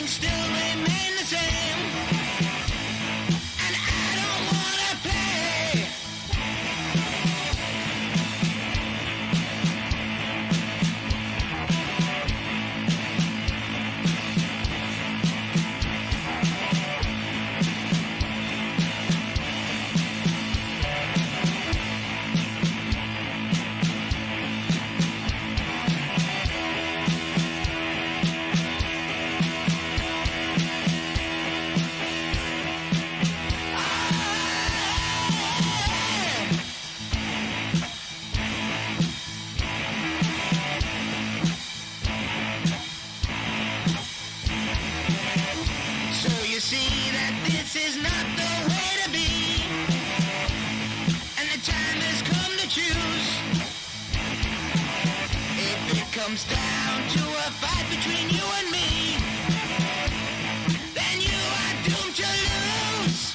things still remain the same, and I don't wanna play. So you see that this is not the way to be, and the time has come to choose. If it comes down to a fight between you and me, then you are doomed to lose.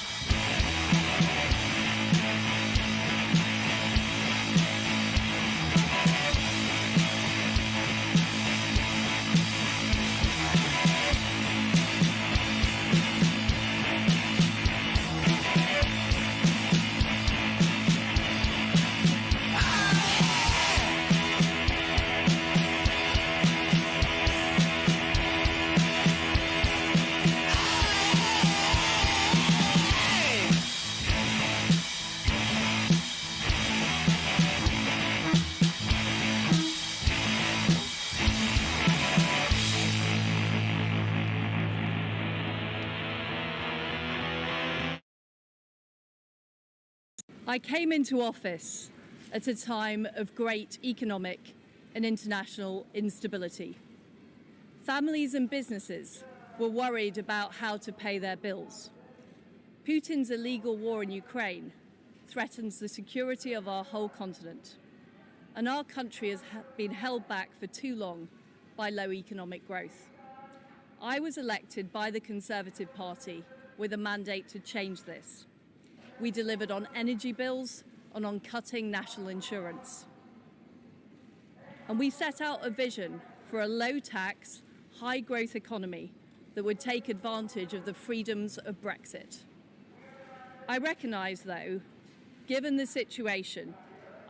I came into office at a time of great economic and international instability. Families and businesses were worried about how to pay their bills. Putin's illegal war in Ukraine threatens the security of our whole continent, and our country has been held back for too long by low economic growth. I was elected by the Conservative Party with a mandate to change this. We delivered on energy bills and on cutting national insurance. And we set out a vision for a low-tax, high-growth economy that would take advantage of the freedoms of Brexit. I recognise, though, given the situation,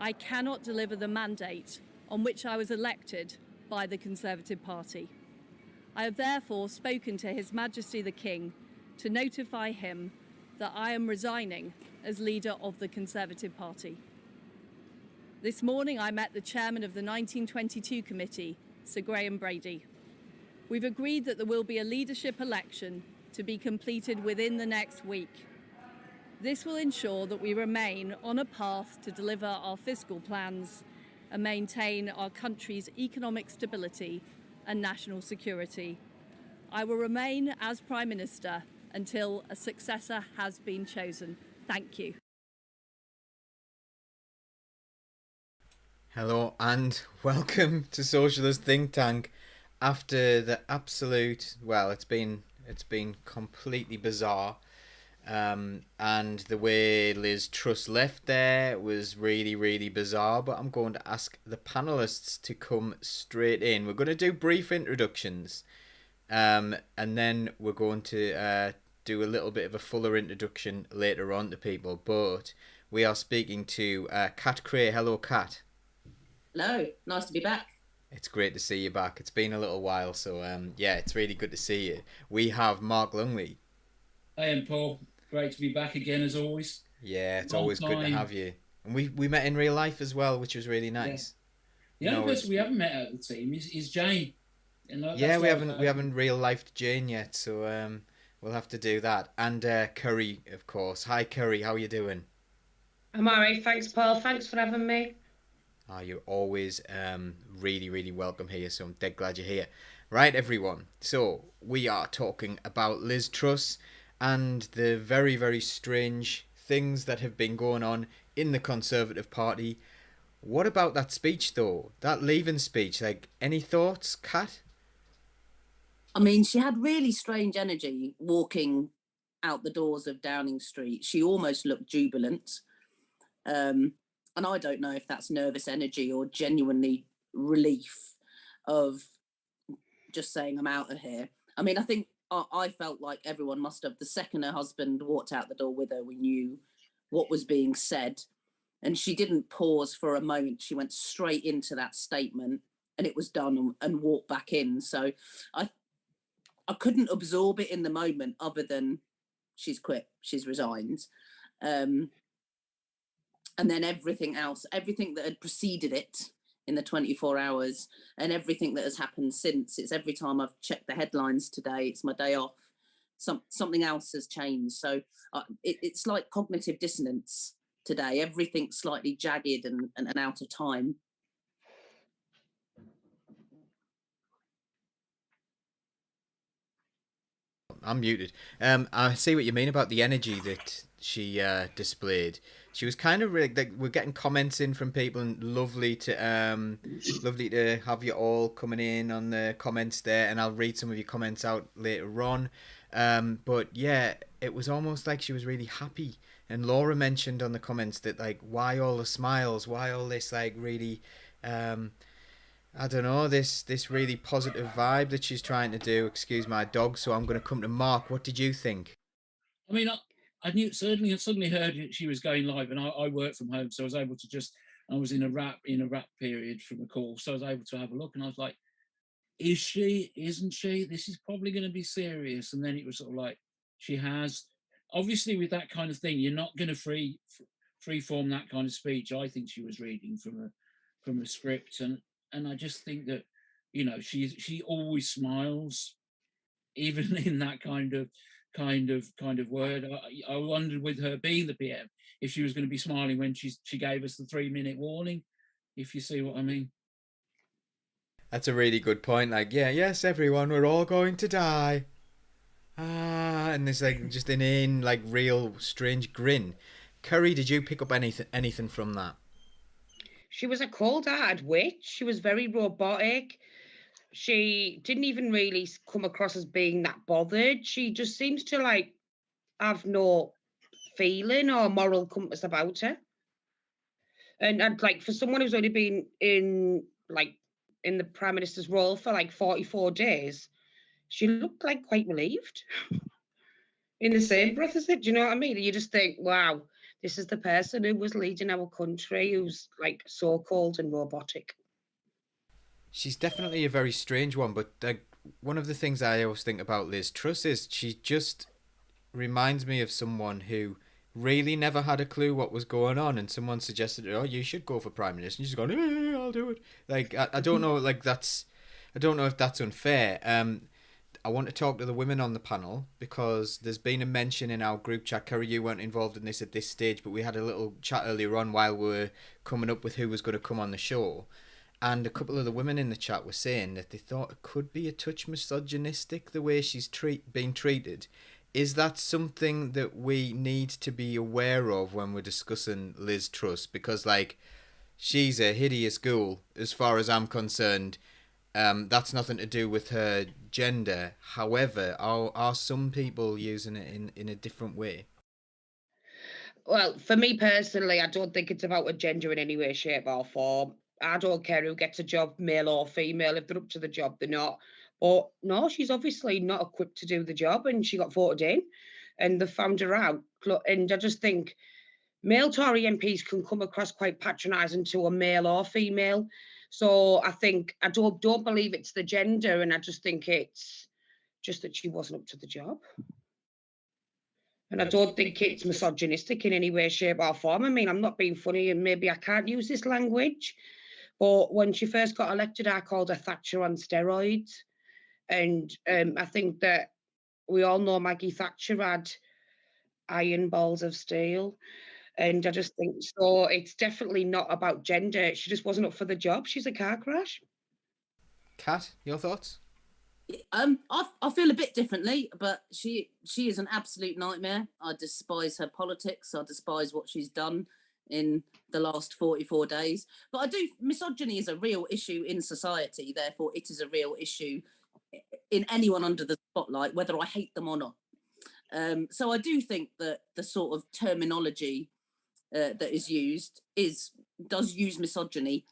I cannot deliver the mandate on which I was elected by the Conservative Party. I have therefore spoken to His Majesty the King to notify him that I am resigning as leader of the Conservative Party. This morning I met the chairman of the 1922 committee, Sir Graham Brady. We've agreed that there will be a leadership election to be completed within the next week. This will ensure that we remain on a path to deliver our fiscal plans and maintain our country's economic stability and national security. I will remain as Prime Minister until a successor has been chosen. Thank you. Hello and welcome to Socialist Think Tank. After the absolute, well, it's been completely bizarre, and the way Liz Truss left there was really bizarre. But I'm going to ask the panelists to come straight in. We're going to do brief introductions, and then we're going to do a little bit of a fuller introduction later on to people. But we are speaking to Kat Cray. Hello, Kat. Hello, nice to be back. It's great to see you back. It's been a little while, so yeah, it's really good to see you. We have Mark Lungley. Hi, I'm Paul. Great to be back again, as always. Yeah, it's always good to have you. And we met in real life as well, which was really nice. Yeah. The only person we haven't met out of the team is Jane. Yeah, we haven't real lifed Jane yet, so we'll have to do that. And Curry, of course. Hi, Curry. How are you doing? I'm alright, thanks, Paul. Thanks for having me. You're always really welcome here, so I'm dead glad you're here. Right, everyone. So we are talking about Liz Truss and the very strange things that have been going on in the Conservative Party. What about that speech, though? That leaving speech? Like, any thoughts, Kat? I mean, she had really strange energy walking out the doors of Downing Street. She almost looked jubilant. And I don't know if that's nervous energy or genuinely relief of just saying I'm out of here. I mean, I think I felt like everyone must have. The second her husband walked out the door with her, we knew what was being said. And she didn't pause for a moment. She went straight into that statement, and it was done, and walked back in. So I couldn't absorb it in the moment other than she's quit, she's resigned. And then everything else, everything that had preceded it in the 24 hours and everything that has happened since, it's every time I've checked the headlines today, it's my day off, something else has changed. So it's like cognitive dissonance today. Everything's slightly jagged and out of time. I'm muted. I see what you mean about the energy that she displayed. She was kind of really, like, we're getting comments in from people, and lovely to have you all coming in on the comments there, and I'll read some of your comments out later on. But yeah, it was almost like she was really happy. And Laura mentioned on the comments that, like, why all the smiles, why all this, like, really I don't know, this really positive vibe that she's trying to do. Excuse my dog. So I'm going to come to Mark. What did you think? I mean, I knew suddenly heard she was going live, and I work from home, so I was able to I was in a wrap period from the call, so I was able to have a look, and I was like, is she? Isn't she? This is probably going to be serious. And then it was sort of like, she has, obviously with that kind of thing, you're not going to free form that kind of speech. I think she was reading from a script, and I just think that, you know, she always smiles, even in that kind of word. I wondered, with her being the PM, if she was going to be smiling when she gave us the 3-minute warning, if you see what I mean. That's a really good point. Like, yeah, yes, everyone, we're all going to die. And there's like just an like real strange grin. Curry, did you pick up anything from that? She was a cold-hearted witch. She was very robotic. She didn't even really come across as being that bothered. She just seems to like have no feeling or moral compass about her. And I'd like, for someone who's only been in the Prime Minister's role for like 44 days, she looked like quite relieved. In the same breath as it, do you know what I mean? You just think, wow, this is the person who was leading our country, who's like so cold and robotic. She's definitely a very strange one, but like, one of the things I always think about Liz Truss is she just reminds me of someone who really never had a clue what was going on, and someone suggested, oh, you should go for Prime Minister, and she's gone, I'll do it. Like, I don't know, like, I don't know if that's unfair. I want to talk to the women on the panel, because there's been a mention in our group chat. Kerry, you weren't involved in this at this stage, but we had a little chat earlier on while we were coming up with who was going to come on the show. And a couple of the women in the chat were saying that they thought it could be a touch misogynistic, the way she's being treated. Is that something that we need to be aware of when we're discussing Liz Truss? Because, like, she's a hideous ghoul, as far as I'm concerned. That's nothing to do with her gender. However, are some people using it in a different way? Well, for me personally, I don't think it's about a gender in any way, shape, or form. I don't care who gets a job, male or female. If they're up to the job, they're not. But no, she's obviously not equipped to do the job, and she got voted in, and they found her out. And I just think male Tory MPs can come across quite patronising to a male or female. So I think I don't believe it's the gender, and I just think it's just that she wasn't up to the job. And I don't think it's misogynistic in any way, shape, or form. I mean, I'm not being funny, and maybe I can't use this language, but when she first got elected, I called her Thatcher on steroids. And I think that we all know Maggie Thatcher had iron balls of steel. And I just think, so it's definitely not about gender. She just wasn't up for the job. She's a car crash. Kat, your thoughts? I feel a bit differently, but she is an absolute nightmare. I despise her politics. I despise what she's done in the last 44 days. But I do, misogyny is a real issue in society. Therefore, it is a real issue in anyone under the spotlight, whether I hate them or not. So I do think that the sort of terminology that is used does use misogyny,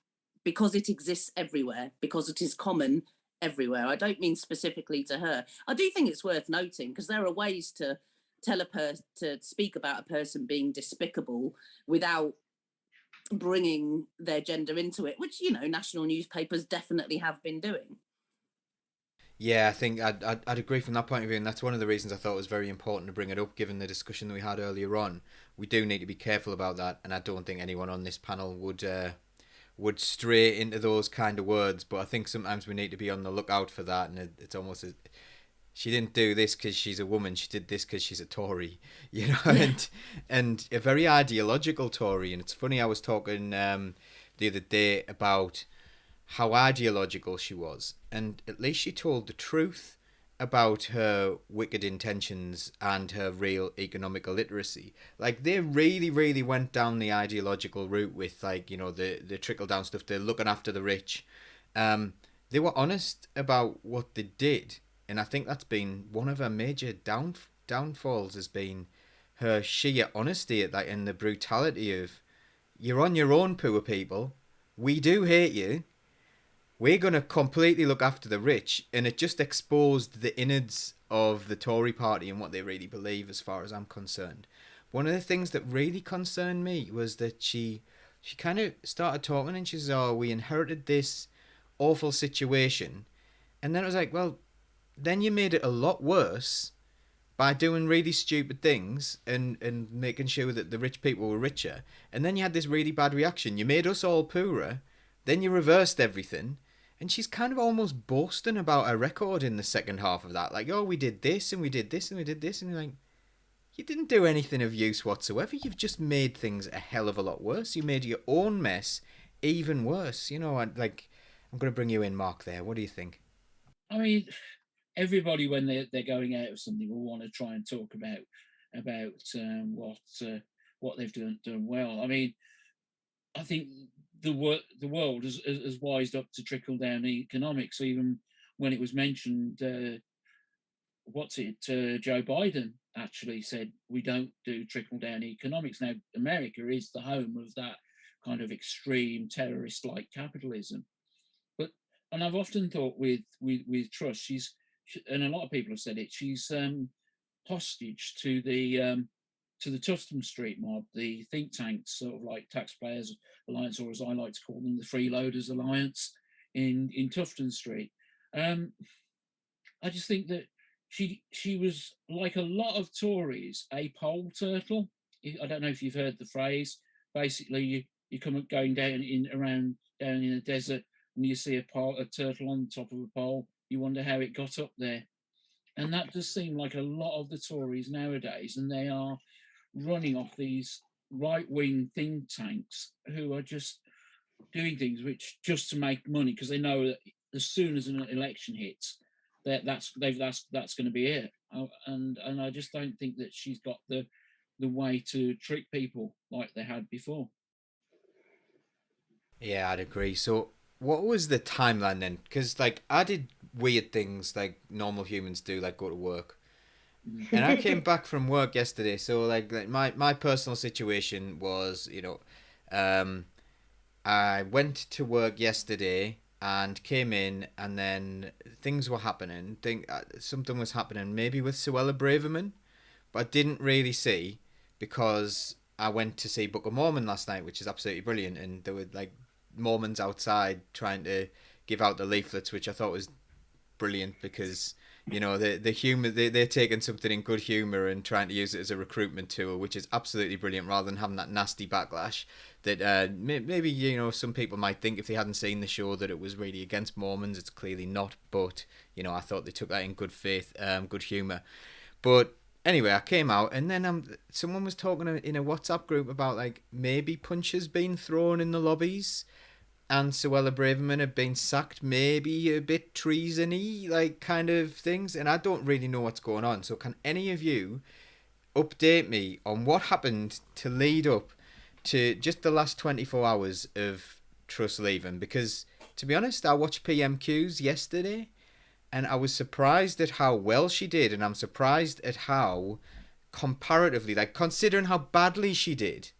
because it exists everywhere, because it is common everywhere. I don't mean specifically to her. I do think it's worth noting because there are ways to to speak about a person being despicable without bringing their gender into it, which, you know, national newspapers definitely have been doing. Yeah, I think I'd agree from that point of view, and that's one of the reasons I thought it was very important to bring it up, given the discussion that we had earlier on. We do need to be careful about that, and I don't think anyone on this panel would stray into those kind of words. But I think sometimes we need to be on the lookout for that, and it's almost as, she didn't do this because she's a woman. She did this because she's a Tory, you know, and a very ideological Tory. And it's funny, I was talking the other day about how ideological she was, and at least she told the truth about her wicked intentions and her real economical illiteracy. Like, they really went down the ideological route with, like, you know, the trickle down stuff. They're looking after the rich. They were honest about what they did, and I think that's been one of her major downfalls, has been her sheer honesty at that, and the brutality of, you're on your own, poor people. We do hate you. We're going to completely look after the rich. And it just exposed the innards of the Tory party and what they really believe, as far as I'm concerned. One of the things that really concerned me was that she kind of started talking, and she says, oh, we inherited this awful situation. And then it was like, well, then you made it a lot worse by doing really stupid things and making sure that the rich people were richer. And then you had this really bad reaction. You made us all poorer. Then you reversed everything. And she's kind of almost boasting about her record in the second half of that. Like, oh, we did this and we did this and we did this. And you're like, you didn't do anything of use whatsoever. You've just made things a hell of a lot worse. You made your own mess even worse. You know, I'm going to bring you in, Mark, there. What do you think? I mean, everybody, when they're going out of something, will want to try and talk about what they've done well. I mean, I think the world has wised up to trickle down economics. Even when it was mentioned, Joe Biden actually said we don't do trickle down economics. Now, America is the home of that kind of extreme terrorist like capitalism. And I've often thought with Truss, and a lot of people have said it, she's hostage to the Tufton Street mob, the think tanks, sort of like Taxpayers Alliance, or as I like to call them, the Freeloaders Alliance in Tufton Street. I just think that she was, like a lot of Tories, a pole turtle. I don't know if you've heard the phrase. Basically, you come going down in a desert, and you see a turtle on the top of a pole. You wonder how it got up there. And that does seem like a lot of the Tories nowadays, and they are running off these right-wing think tanks who are just doing things which just to make money, because they know that as soon as an election hits, that's going to be it. And I just don't think that she's got the way to trick people like they had before. Yeah, I'd agree. So what was the timeline then? Because, like, I did weird things like normal humans do, like go to work. And I came back from work yesterday. So, like my personal situation was, you know, I went to work yesterday and came in, and then things were happening. Something was happening, maybe with Suella Braverman, but I didn't really see, because I went to see Book of Mormon last night, which is absolutely brilliant. And there were, like, Mormons outside trying to give out the leaflets, which I thought was brilliant, because, you know, the humor, they're taking something in good humor and trying to use it as a recruitment tool, which is absolutely brilliant, rather than having that nasty backlash that maybe, you know, some people might think if they hadn't seen the show that it was really against Mormons. It's clearly not, but, you know, I thought they took that in good faith, good humor. But anyway, I came out, and then someone was talking in a WhatsApp group about, like, maybe punches being thrown in the lobbies, and Suella Braverman had been sacked, maybe a bit treason-y, like, kind of things. And I don't really know what's going on. So can any of you update me on what happened to lead up to just the last 24 hours of Truss leaving? Because, to be honest, I watched PMQs yesterday, and I was surprised at how well she did, and I'm surprised at how comparatively, like, considering how badly she did,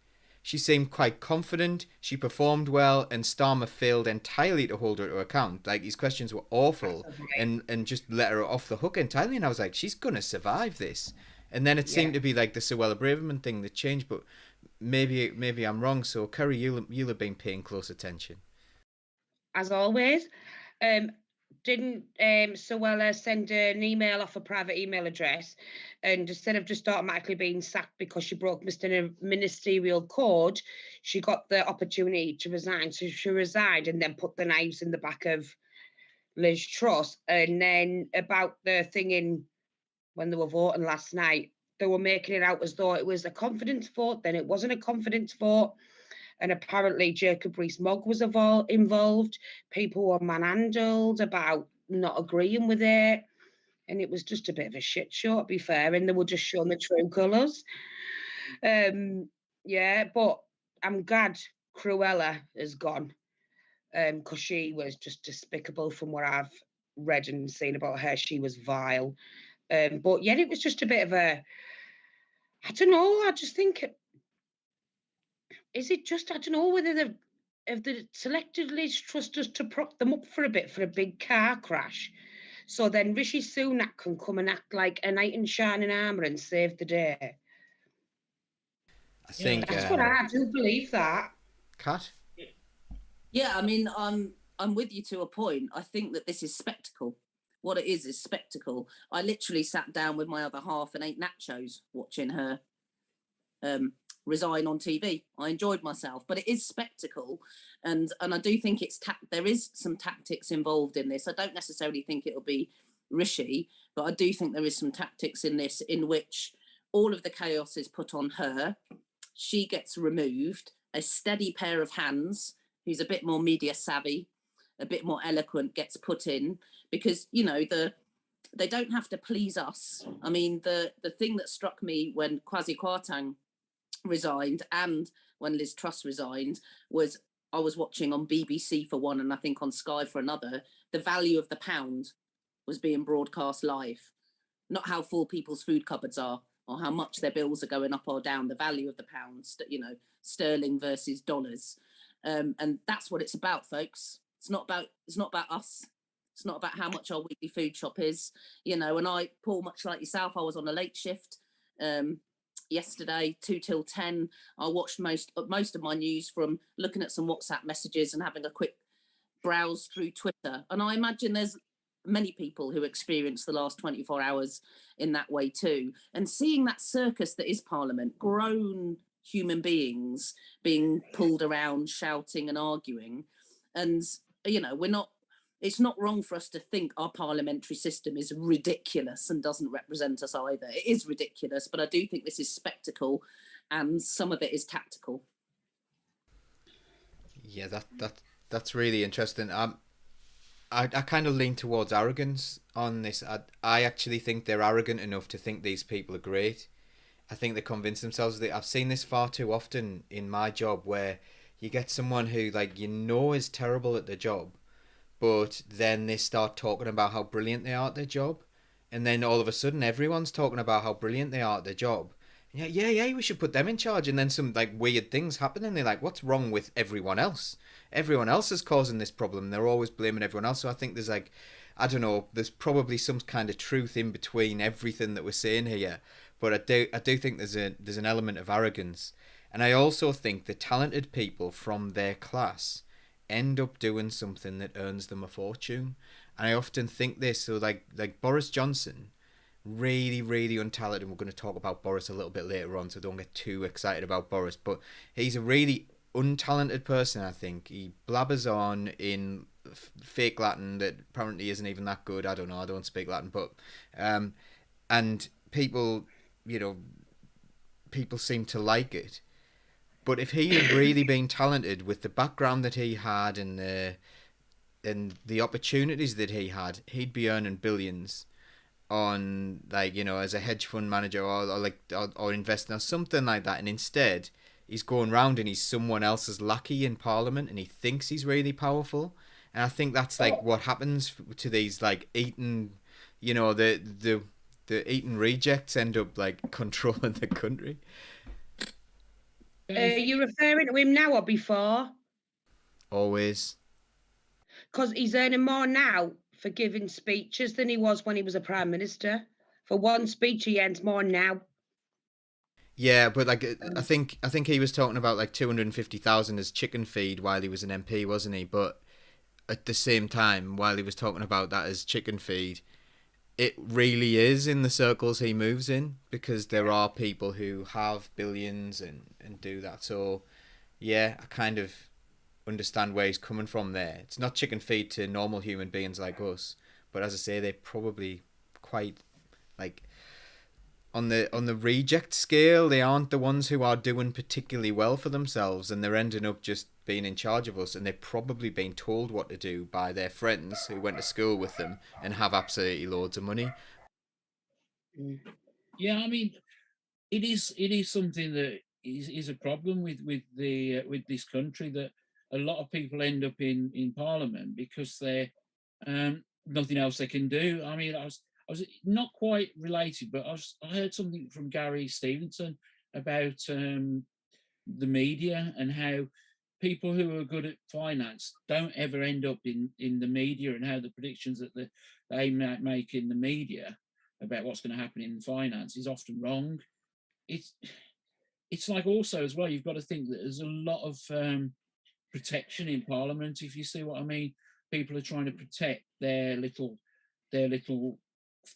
She seemed quite confident. She performed well, and Starmer failed entirely to hold her to account. Like, his questions were awful, and just let her off the hook entirely. And I was like, she's gonna survive this. And then it seemed to be like the Suella Braverman thing that changed, but maybe I'm wrong. So, Kerry, you'll have been paying close attention. As always. Didn't Suella send an email off a private email address, and instead of just automatically being sacked because she broke ministerial code, she got the opportunity to resign. So she resigned and then put the knives in the back of Liz Truss. And then about the thing in when they were voting last night, they were making it out as though it was a confidence vote. Then it wasn't a confidence vote. And apparently Jacob Rees-Mogg was involved. People were manhandled about not agreeing with it. And it was just a bit of a shit show, to be fair. And they were just showing the true colours. Yeah, but I'm glad Cruella is gone. Because she was just despicable from what I've read and seen about her. She was vile. But yeah, it was just a bit of a, I don't know, I just think, is it just, I don't know whether they've selected Liz Truss just to prop them up for a bit for a big car crash. So then Rishi Sunak can come and act like a knight in shining armour and save the day. I think that's what I do believe that. Kat? Yeah, I mean, I'm with you to a point. I think that this is spectacle. What it is spectacle. I literally sat down with my other half and ate nachos watching her resign on TV. I enjoyed myself, but it is spectacle, and I do think there is some tactics involved in this. I don't necessarily think it'll be Rishi, but I do think there is some tactics in this in which all of the chaos is put on her. She gets removed. A steady pair of hands, who's a bit more media savvy, a bit more eloquent, gets put in, because they don't have to please us. I mean, the thing that struck me when Kwasi Kwarteng resigned and when Liz Truss resigned was, I was watching on BBC for one and I think on Sky for another, the value of the pound was being broadcast live. Not how full people's food cupboards are or how much their bills are going up or down, the value of the pound, sterling versus dollars. And that's what it's about, folks. It's not about us. It's not about how much our weekly food shop is. And Paul, much like yourself, I was on a late shift yesterday, 2 till 10. I watched most of my news from looking at some WhatsApp messages and having a quick browse through Twitter. And I imagine there's many people who experience the last 24 hours in that way too. And seeing that circus that is Parliament, grown human beings being pulled around, shouting and arguing. And, it's not wrong for us to think our parliamentary system is ridiculous and doesn't represent us either. It is ridiculous, but I do think this is spectacle and some of it is tactical. Yeah, that's really interesting. I kind of lean towards arrogance on this. I actually think they're arrogant enough to think these people are great. I think they convince themselves that. I've seen this far too often in my job where you get someone who is terrible at their job, but then they start talking about how brilliant they are at their job, and then all of a sudden everyone's talking about how brilliant they are at their job. And yeah, we should put them in charge, and then some weird things happen, and they're like, what's wrong with everyone else? Everyone else is causing this problem. They're always blaming everyone else. So I think there's I don't know, there's probably some kind of truth in between everything that we're saying here, but I do think there's an element of arrogance, and I also think the talented people from their class end up doing something that earns them a fortune. And I often think this, so like Boris Johnson, really, really untalented, and we're going to talk about Boris a little bit later on, so don't get too excited about Boris, but he's a really untalented person. I think he blabbers on in fake Latin that apparently isn't even that good. I don't know, I don't speak Latin, but and people seem to like it. But if he had really been talented with the background that he had and the opportunities that he had, he'd be earning billions on as a hedge fund manager or investing or something like that. And instead, he's going round and he's someone else's lackey in Parliament, and he thinks he's really powerful. And I think that's what happens to these Eton, the Eton rejects end up controlling the country. Are you referring to him now or before? Always. Because he's earning more now for giving speeches than he was when he was a Prime Minister. For one speech, he earns more now. Yeah, but like I think he was talking about like 250,000 as chicken feed while he was an MP, wasn't he? But at the same time, while he was talking about that as chicken feed, it really is in the circles he moves in, because there are people who have billions and do that. So yeah, I kind of understand where he's coming from there. It's not chicken feed to normal human beings like us, but as I say, they're probably quite like on the reject scale. They aren't the ones who are doing particularly well for themselves, and they're ending up just being in charge of us, and they're probably being told what to do by their friends who went to school with them and have absolutely loads of money. Yeah, I mean, it is something that is a problem with this country, that a lot of people end up in Parliament because they're nothing else they can do. I mean, I was not quite related, but I heard something from Gary Stevenson about the media and how people who are good at finance don't ever end up in the media, and how the predictions that they make in the media about what's going to happen in finance is often wrong. It's like, also as well, you've got to think that there's a lot of protection in Parliament, if you see what I mean. People are trying to protect their little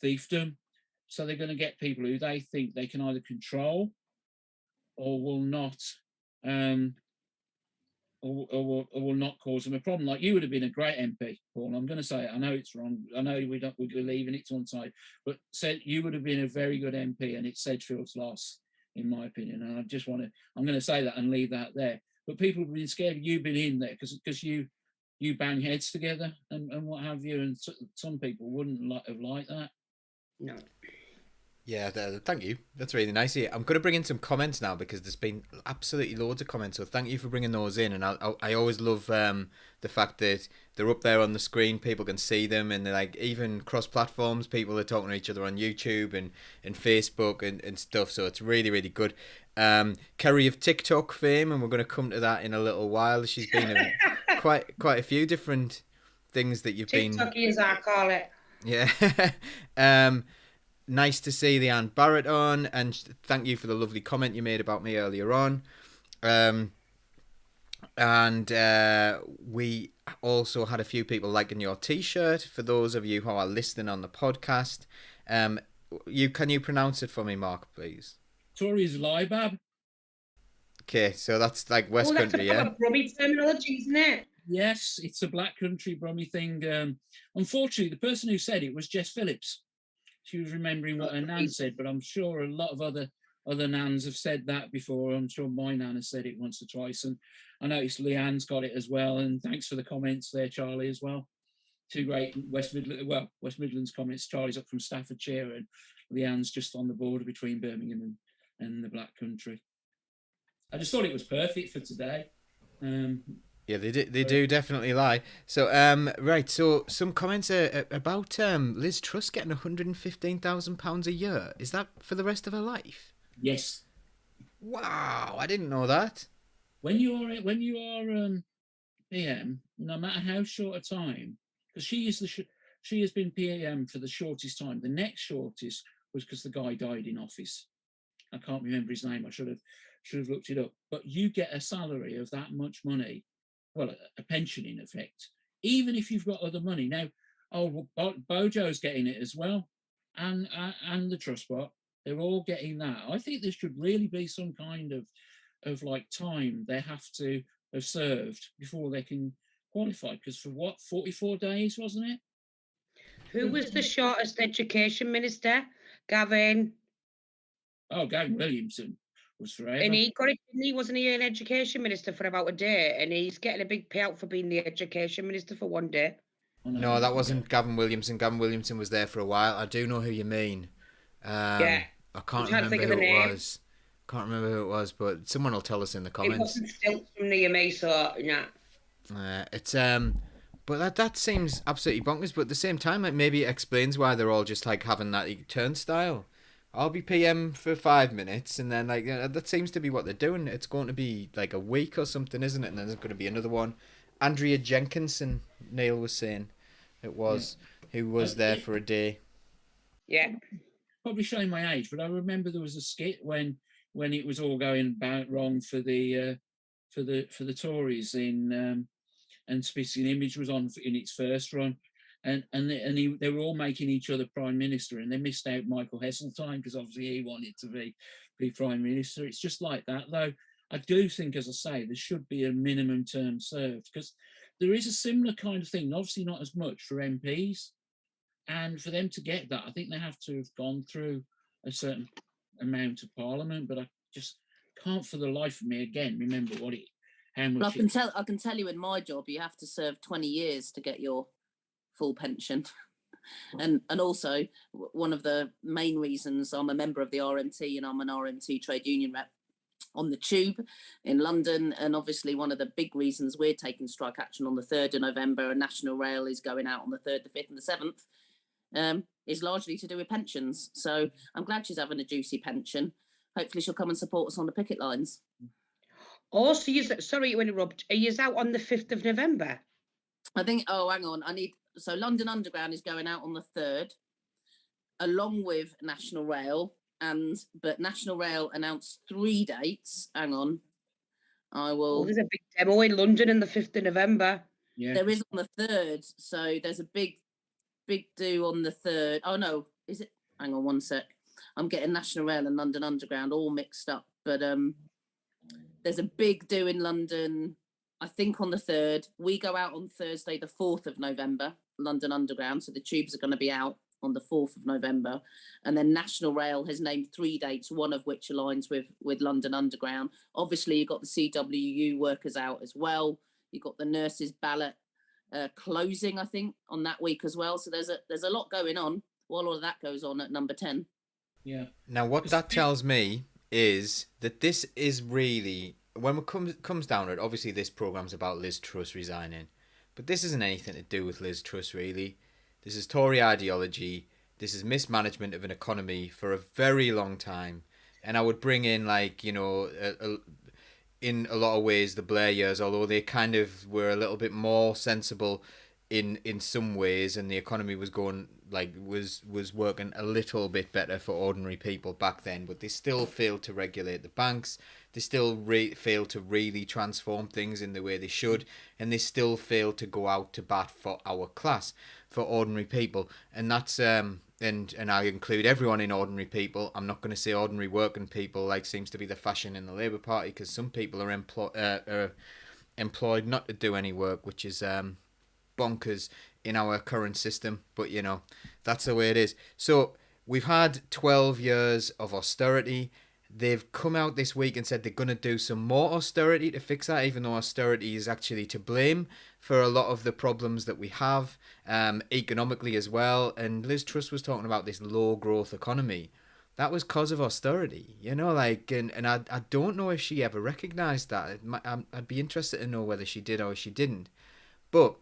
fiefdom, so they're going to get people who they think they can either control or will not or will not cause them a problem. Like, you would have been a great MP, Paul. I'm going to say it. I know it's wrong. I know we're leaving it to one side, but said you would have been a very good MP, and it's Sedgefield's loss, in my opinion. And I'm going to say that and leave that there. But people have been scared of you being in there because you bang heads together and what have you, and some people wouldn't have liked that. No. Yeah, thank you. That's really nice. I'm going to bring in some comments now, because there's been absolutely loads of comments. So thank you for bringing those in. And I always love the fact that they're up there on the screen. People can see them, and they're like, even cross platforms. People are talking to each other on YouTube and Facebook and stuff. So it's really, really good. Kerry of TikTok fame, and we're going to come to that in a little while. She's been in quite a few different things that you've been. TikToky, as I call it. Yeah. Nice to see the Anne Barrett on, and thank you for the lovely comment you made about me earlier on. And we also had a few people liking your T-shirt. For those of you who are listening on the podcast, can you pronounce it for me, Mark, please? Tory's Libab. Okay, so that's like West Country, yeah? That's a Brummy terminology, isn't it? Yes, it's a Black Country Brummy thing. Unfortunately, the person who said it was Jess Phillips. She was remembering what her nan said, but I'm sure a lot of other nans have said that before. I'm sure my nan has said it once or twice, and I noticed Leanne's got it as well. And thanks for the comments there, Charlie, as well. Two great West Midlands comments. Charlie's up from Staffordshire, and Leanne's just on the border between Birmingham and the Black Country. I just thought it was perfect for today. Yeah, they do definitely lie. So, right, so some comments about Liz Truss getting £115,000 a year. Is that for the rest of her life? Yes. Wow, I didn't know that. When you are PM, no matter how short a time, because she has been PM for the shortest time. The next shortest was because the guy died in office. I can't remember his name. I should have looked it up. But you get a salary of that much money. Well, a pension in effect, even if you've got other money. Now, Bojo's getting it as well, and the Trust bot, they're all getting that. I think there should really be some kind of like time they have to have served before they can qualify. Because for 44 days, wasn't it? Who was the shortest education minister? Gavin. Oh, Gavin Williamson was forever. And he got it, didn't he? Wasn't he an education minister for about a day? And he's getting a big payout for being the education minister for one day. No, that wasn't Gavin Williamson. Gavin Williamson was there for a while. I do know who you mean. Yeah. I can't remember who it was. Can't remember who it was, but someone will tell us in the comments. It wasn't still from near me, so nah. It's but that seems absolutely bonkers. But at the same time, like, maybe it explains why they're all just like having that turnstile. I'll be PM for 5 minutes, and then like that seems to be what they're doing. It's going to be like a week or something, isn't it? And then there's going to be another one. Andrea Jenkinson, Neil was saying, who was there for a day. Yeah. Probably showing my age, but I remember there was a skit when it was all going about wrong for the Tories in and Spitting Image was on in its first run, and they were all making each other prime minister, and they missed out Michael Heseltine because obviously he wanted to be prime minister. It's just like that, though. I do think, as I say, there should be a minimum term served, because there is a similar kind of thing, obviously not as much for MPs, and for them to get that, I think they have to have gone through a certain amount of Parliament. But I just can't, for the life of me, again remember how much. I can tell you in my job, you have to serve 20 years to get your full pension. And also, one of the main reasons I'm a member of the RMT, and I'm an RMT trade union rep on the Tube in London, and obviously one of the big reasons we're taking strike action on the 3rd of November, and National Rail is going out on the 3rd, the 5th and the 7th, is largely to do with pensions. So I'm glad she's having a juicy pension. Hopefully she'll come and support us on the picket lines. Also, sorry to interrupt, are you out on the 5th of November? I think, hang on, so London Underground is going out on the 3rd, along with National Rail, but National Rail announced 3 dates. Hang on, there's a big demo in London on the 5th of November. Yeah, there is on the 3rd, so there's a big do on the 3rd. Oh no, is it? Hang on one sec. I'm getting National Rail and London Underground all mixed up, but there's a big do in London, I think on the 3rd. We go out on Thursday, the 4th of November, London Underground. So the tubes are going to be out on the 4th of November. And then National Rail has named 3 dates, one of which aligns with London Underground. Obviously, you've got the CWU workers out as well. You've got the nurses' ballot closing, I think, on that week as well. So there's a lot going on while all of that goes on at number 10. Yeah. Now, what that tells me is that this is really, when it comes down to it, obviously this programme's about Liz Truss resigning, but this isn't anything to do with Liz Truss, really. This is Tory ideology. This is mismanagement of an economy for a very long time. And I would bring in, like, you know, in a lot of ways, the Blair years, although they kind of were a little bit more sensible in some ways, and the economy was going, like, was working a little bit better for ordinary people back then, but they still failed to regulate the banks. They still failed to really transform things in the way they should, and they still failed to go out to bat for our class, for ordinary people. And that's and I include everyone in ordinary people. I'm not going to say ordinary working people, like seems to be the fashion in the Labour Party, because some people are employed not to do any work, which is bonkers in our current system, but you know, that's the way it is. So we've had 12 years of austerity. They've come out this week and said they're going to do some more austerity to fix that, even though austerity is actually to blame for a lot of the problems that we have economically as well. And Liz Truss was talking about this low growth economy. That was because of austerity, you know, like, and I don't know if she ever recognised that. I'd be interested to know whether she did or she didn't. But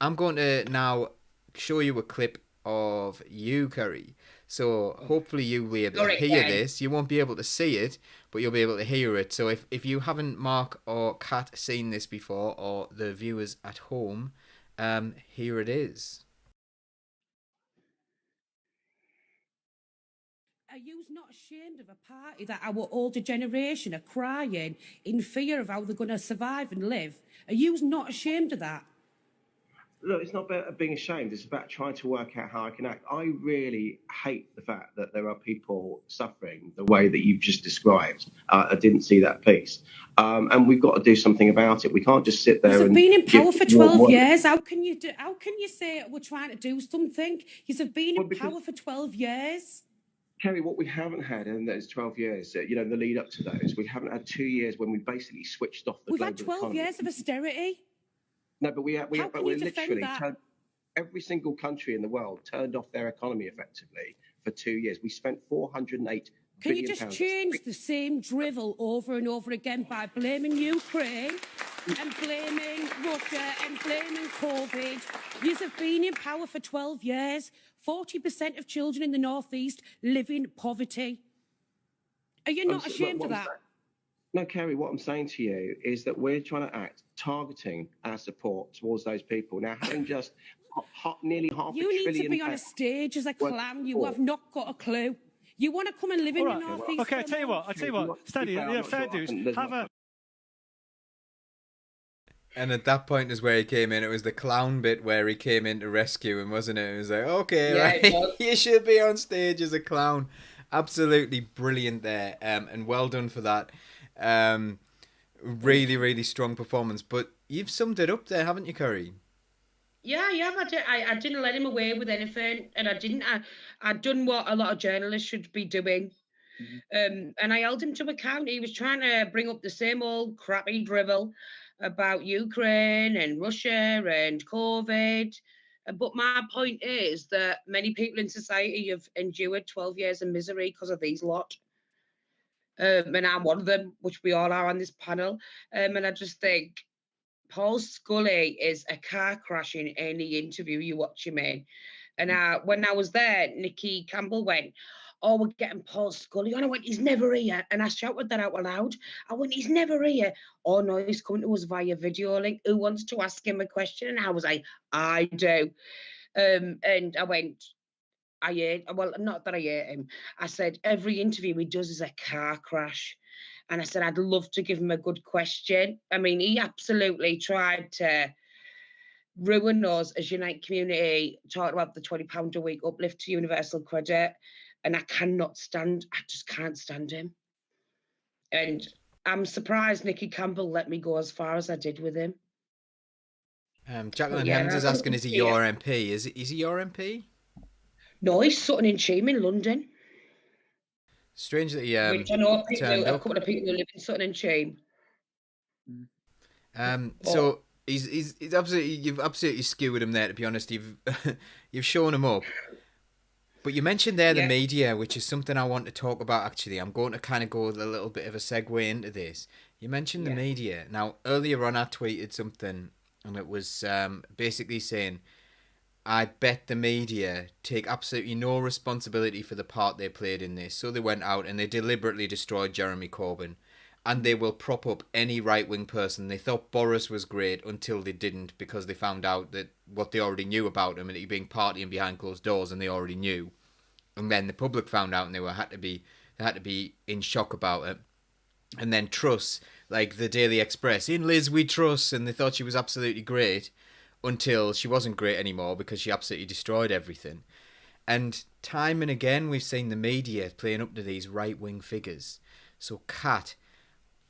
I'm going to now show you a clip of you, Kerry. So hopefully you'll be able to hear this. You won't be able to see it, but you'll be able to hear it. So if you haven't, Mark or Kat, seen this before, or the viewers at home, here it is. Are you not ashamed of a party that our older generation are crying in fear of how they're going to survive and live? Are you not ashamed of that? Look, it's not about being ashamed. It's about trying to work out how I can act. I really hate the fact that there are people suffering the way that you've just described. I didn't see that piece. And we've got to do something about it. We can't just sit there You've been in power for 12 years. How can you say we're trying to do something? You've been in power for 12 years. Kerry, what we haven't had in those 12 years, the lead up to those, we haven't had 2 years when we basically switched off the global economy. We've had 12 years of austerity. No, but we're literally every single country in the world turned off their economy effectively for 2 years. We spent £408 billion. Can you just change the same drivel over and over again by blaming Ukraine? and blaming Russia and blaming COVID. You have been in power for 12 years. 40% of children in the northeast live in poverty. Are you not ashamed of that? No, Kerry, what I'm saying to you is that we're trying to act targeting our support towards those people. Now, having just nearly half You a need trillion... to be on a stage as a clown. You have not got a clue. You want to come and live in the northeast? Okay, I tell you what, Steady, yeah, fair dues. Have a... And at that point is where he came in. It was the clown bit where he came in to rescue him, wasn't it? It was like, okay, Yeah, right, you should be on stage as a clown. Absolutely brilliant there, and well done for that. Really, really strong performance. But you've summed it up there, haven't you, Curry? Yeah, I didn't let him away with anything, and I'd done what a lot of journalists should be doing. And I held him to account. He was trying to bring up the same old crappy drivel about Ukraine and Russia and COVID. But my point is that many people in society have endured 12 years of misery because of these lot. And I'm one of them, which we all are on this panel. And I just think Paul Scully is a car crash in any interview you watch him in. And when I was there, Nikki Campbell went, "Oh, we're getting Paul Scully." And I went, "He's never here." And I shouted that out loud. I went, "He's never here." "Oh, no, he's coming to us via video link. Who wants to ask him a question?" And I was like, "I do." And I went, well, not that I hate him. I said, every interview he does is a car crash. And I said, I'd love to give him a good question. I mean, he absolutely tried to ruin us as Unite Community, talking about the £20 a week uplift to universal credit. And I just can't stand him. And I'm surprised Nikki Campbell let me go as far as I did with him. Jacqueline Hems is asking, is he your MP? Is he your MP? No, he's Sutton-in-Cheam in London. Strange that he which I know a couple of people who live in Sutton-in-Cheam. So he's absolutely, you've absolutely skewered him there. To be honest, you've shown him up. But you mentioned there the media, which is something I want to talk about. Actually, I'm going to kind of go with a little bit of a segue into this. You mentioned the media. Now earlier on, I tweeted something, and it was basically saying, I bet the media take absolutely no responsibility for the part they played in this. So they went out and they deliberately destroyed Jeremy Corbyn. And they will prop up any right-wing person. They thought Boris was great until they didn't, because they found out that what they already knew about him, and he'd been partying behind closed doors, and they already knew. And then the public found out, and they had to be in shock about it. And then Truss, like the Daily Express, "In Liz we trust," and they thought she was absolutely great, until she wasn't great anymore because she absolutely destroyed everything. And time and again, we've seen the media playing up to these right-wing figures. So, Kat,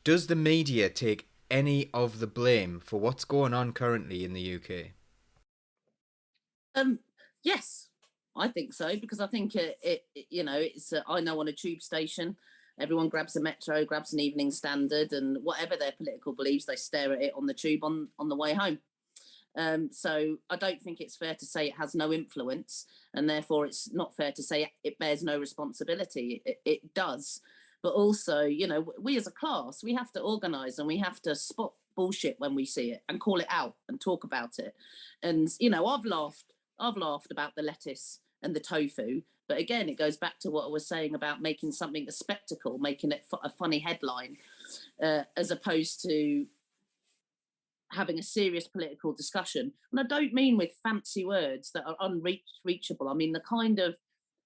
does the media take any of the blame for what's going on currently in the UK? Yes, I think so, because I think it's I know on a tube station, everyone grabs a Metro, grabs an Evening Standard, and whatever their political beliefs, they stare at it on the tube on the way home. So I don't think it's fair to say it has no influence, and therefore it's not fair to say it bears no responsibility. It does. But also, we as a class, we have to organise, and we have to spot bullshit when we see it and call it out and talk about it. And, I've laughed about the lettuce and the tofu. But again, it goes back to what I was saying about making something a spectacle, making it a funny headline, as opposed to having a serious political discussion. And I don't mean with fancy words that are unreachable. I mean the kind of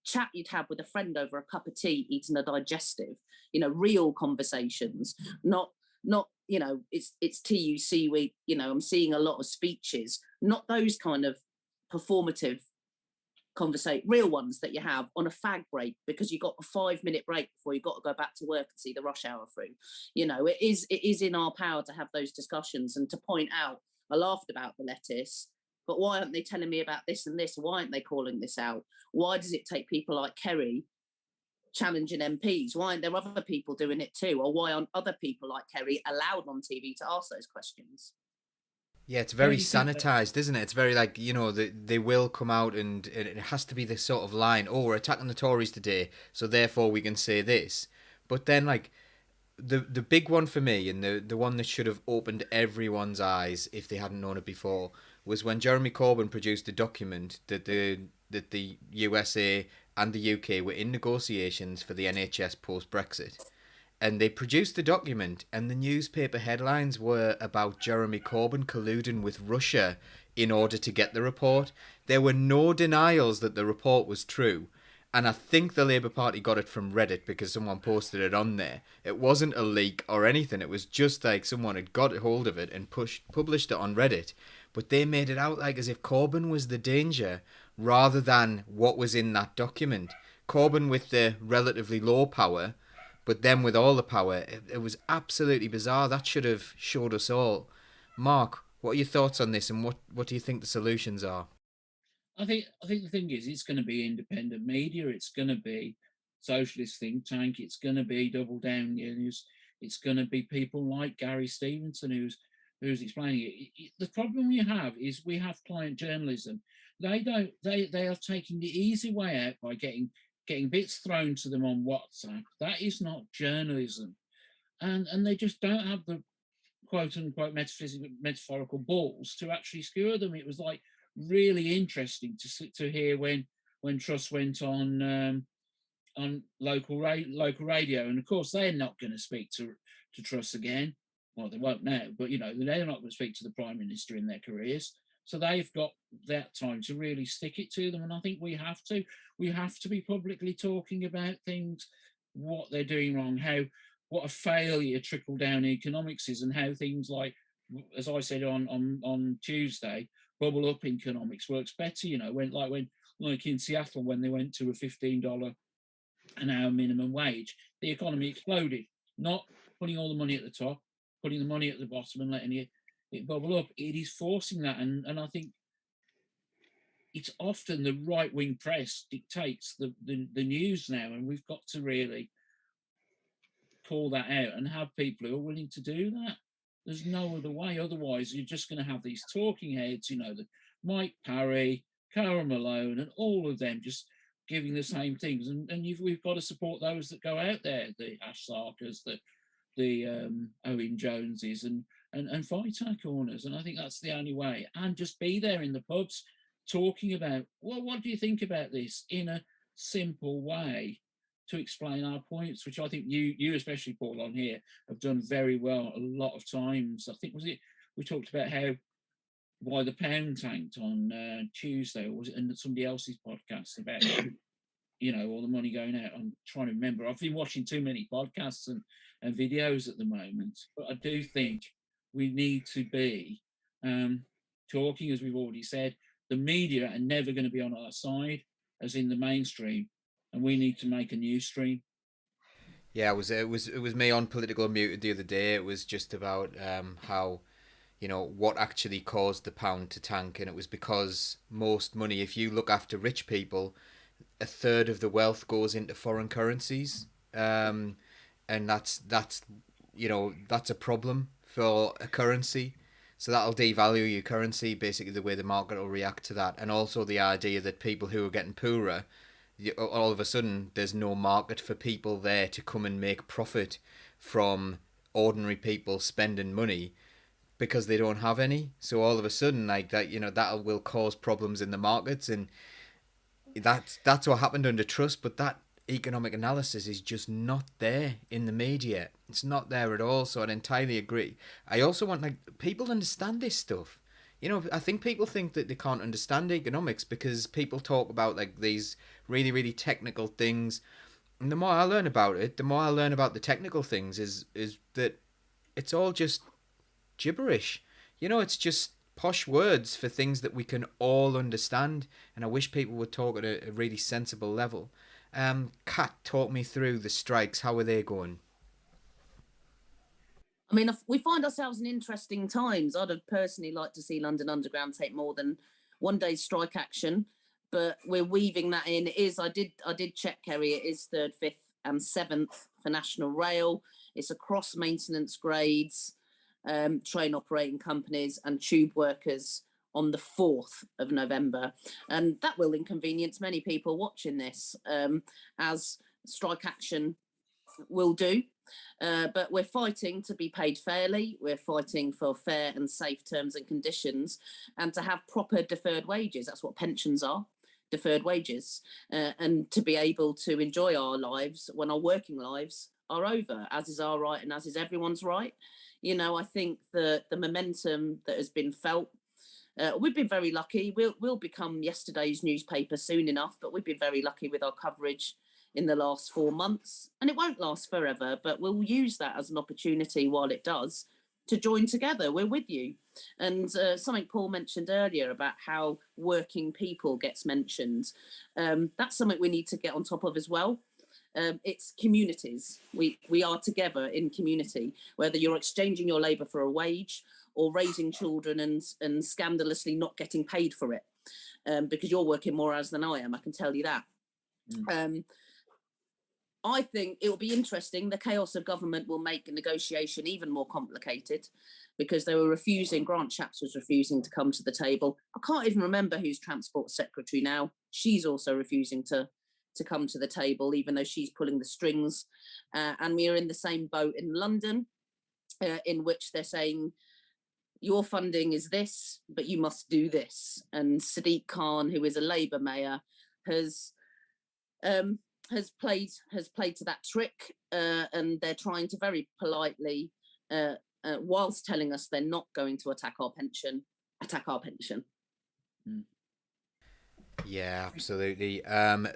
chat you'd have with a friend over a cup of tea eating a digestive, real conversations, not it's TUC week, I'm seeing a lot of speeches, not those kind of performative real ones that you have on a fag break because you got a 5-minute break before you got to go back to work and see the rush hour through. It is in our power to have those discussions and to point out, I laughed about the lettuce, but why aren't they telling me about this and this? Why aren't they calling this out? Why does it take people like Kerry challenging MPs? Why aren't there other people doing it too? Or why aren't other people like Kerry allowed on TV to ask those questions? Yeah, it's very sanitized, isn't it? It's very like, they will come out and it has to be this sort of line, "Oh, we're attacking the Tories today, so therefore we can say this." But then, like, the big one for me, and the one that should have opened everyone's eyes if they hadn't known it before, was when Jeremy Corbyn produced a document that the USA and the UK were in negotiations for the NHS post Brexit. And they produced the document, and the newspaper headlines were about Jeremy Corbyn colluding with Russia in order to get the report. There were no denials that the report was true. And I think the Labour Party got it from Reddit because someone posted it on there. It wasn't a leak or anything. It was just like someone had got hold of it and published it on Reddit. But they made it out like as if Corbyn was the danger rather than what was in that document. Corbyn with the relatively low power, but then with all the power, it was absolutely bizarre. That should have showed us all. Mark, what are your thoughts on this, and what do you think the solutions are? I think the thing is, it's going to be independent media. It's going to be socialist think tank. It's going to be Double Down News. It's going to be people like Gary Stevenson who's explaining it. The problem we have is we have client journalism. They are taking the easy way out by getting bits thrown to them on WhatsApp. That is not journalism, and they just don't have the quote unquote metaphorical balls to actually skewer them. It was like really interesting to hear when Truss went on local radio, and of course they're not going to speak to Truss again. Well, they won't now, but they're not going to speak to the Prime Minister in their careers. So they've got that time to really stick it to them, and I think we have to be publicly talking about things, what they're doing wrong, what a failure trickle down economics is, and how things like, as I said on Tuesday, bubble up economics works better. When like in Seattle, when they went to a $15 an hour minimum wage, the economy exploded. Not putting all the money at the top, putting the money at the bottom and letting it bubble up. It is forcing that, and I think it's often the right-wing press dictates the news now, and we've got to really call that out and have people who are willing to do that. There's no other way. Otherwise, you're just going to have these talking heads, the Mike Parry, Cara Malone, and all of them just giving the same things. And we've got to support those that go out there, the Ash Sarkers, the Owen Joneses, and fight our corners. And I think that's the only way. And just be there in the pubs talking about, well, what do you think about this in a simple way to explain our points, which I think you especially, Paul, on here have done very well a lot of times. I think we talked about why the pound tanked on Tuesday, or was it in somebody else's podcast about all the money going out? I'm trying to remember. I've been watching too many podcasts and videos at the moment, but I do think we need to be talking, as we've already said. The media are never going to be on our side, as in the mainstream, and we need to make a news stream. Yeah, it was me on Political Unmuted the other day. It was just about how, what actually caused the pound to tank, and it was because most money, if you look after rich people, a third of the wealth goes into foreign currencies, and that's a problem for a currency. So that'll devalue your currency, basically the way the market will react to that, and also the idea that people who are getting poorer, all of a sudden there's no market for people there to come and make profit from ordinary people spending money because they don't have any. So all of a sudden, like that, that will cause problems in the markets, and that's what happened under Truss. But that economic analysis is just not there in the media. It's not there at all. So I'd entirely agree. I also want people to understand this stuff. I think people think that they can't understand economics because people talk about these really, really technical things. And the more I learn about it, the more I learn about the technical things is that it's all just gibberish. It's just posh words for things that we can all understand. And I wish people would talk at a really sensible level. Kat, talk me through the strikes. How are they going? I mean, we find ourselves in interesting times. I'd have personally liked to see London Underground take more than one day's strike action, but we're weaving that in. I did check, Kerry. It is 3rd, 5th, and 7th for National Rail. It's across maintenance grades, train operating companies, and tube workers on the 4th of November, and that will inconvenience many people watching this, as strike action will do. But we're fighting to be paid fairly. We're fighting for fair and safe terms and conditions, and to have proper deferred wages. That's what pensions are, deferred wages, and to be able to enjoy our lives when our working lives are over, as is our right and as is everyone's right. You know, I think the momentum that has been felt, we've been very lucky. We'll become yesterday's newspaper soon enough, but we've been very lucky with our coverage in the last 4 months, and it won't last forever, but we'll use that as an opportunity while it does to join together. We're with you. And something Paul mentioned earlier about how working people gets mentioned, that's something we need to get on top of as well. It's communities. We are together in community, whether you're exchanging your labour for a wage or raising children and scandalously not getting paid for it, because you're working more hours than I am, I can tell you that. I think it will be interesting. The chaos of government will make a negotiation even more complicated, because they were refusing, Grant Shapps was refusing to come to the table. I can't even remember who's Transport Secretary now. She's also refusing to come to the table, even though she's pulling the strings. And we are in the same boat in London, in which they're saying, your funding is this, but you must do this. And Sadiq Khan, who is a Labour mayor, has played to that trick, and they're trying to very politely, whilst telling us they're not going to attack our pension. Yeah, absolutely.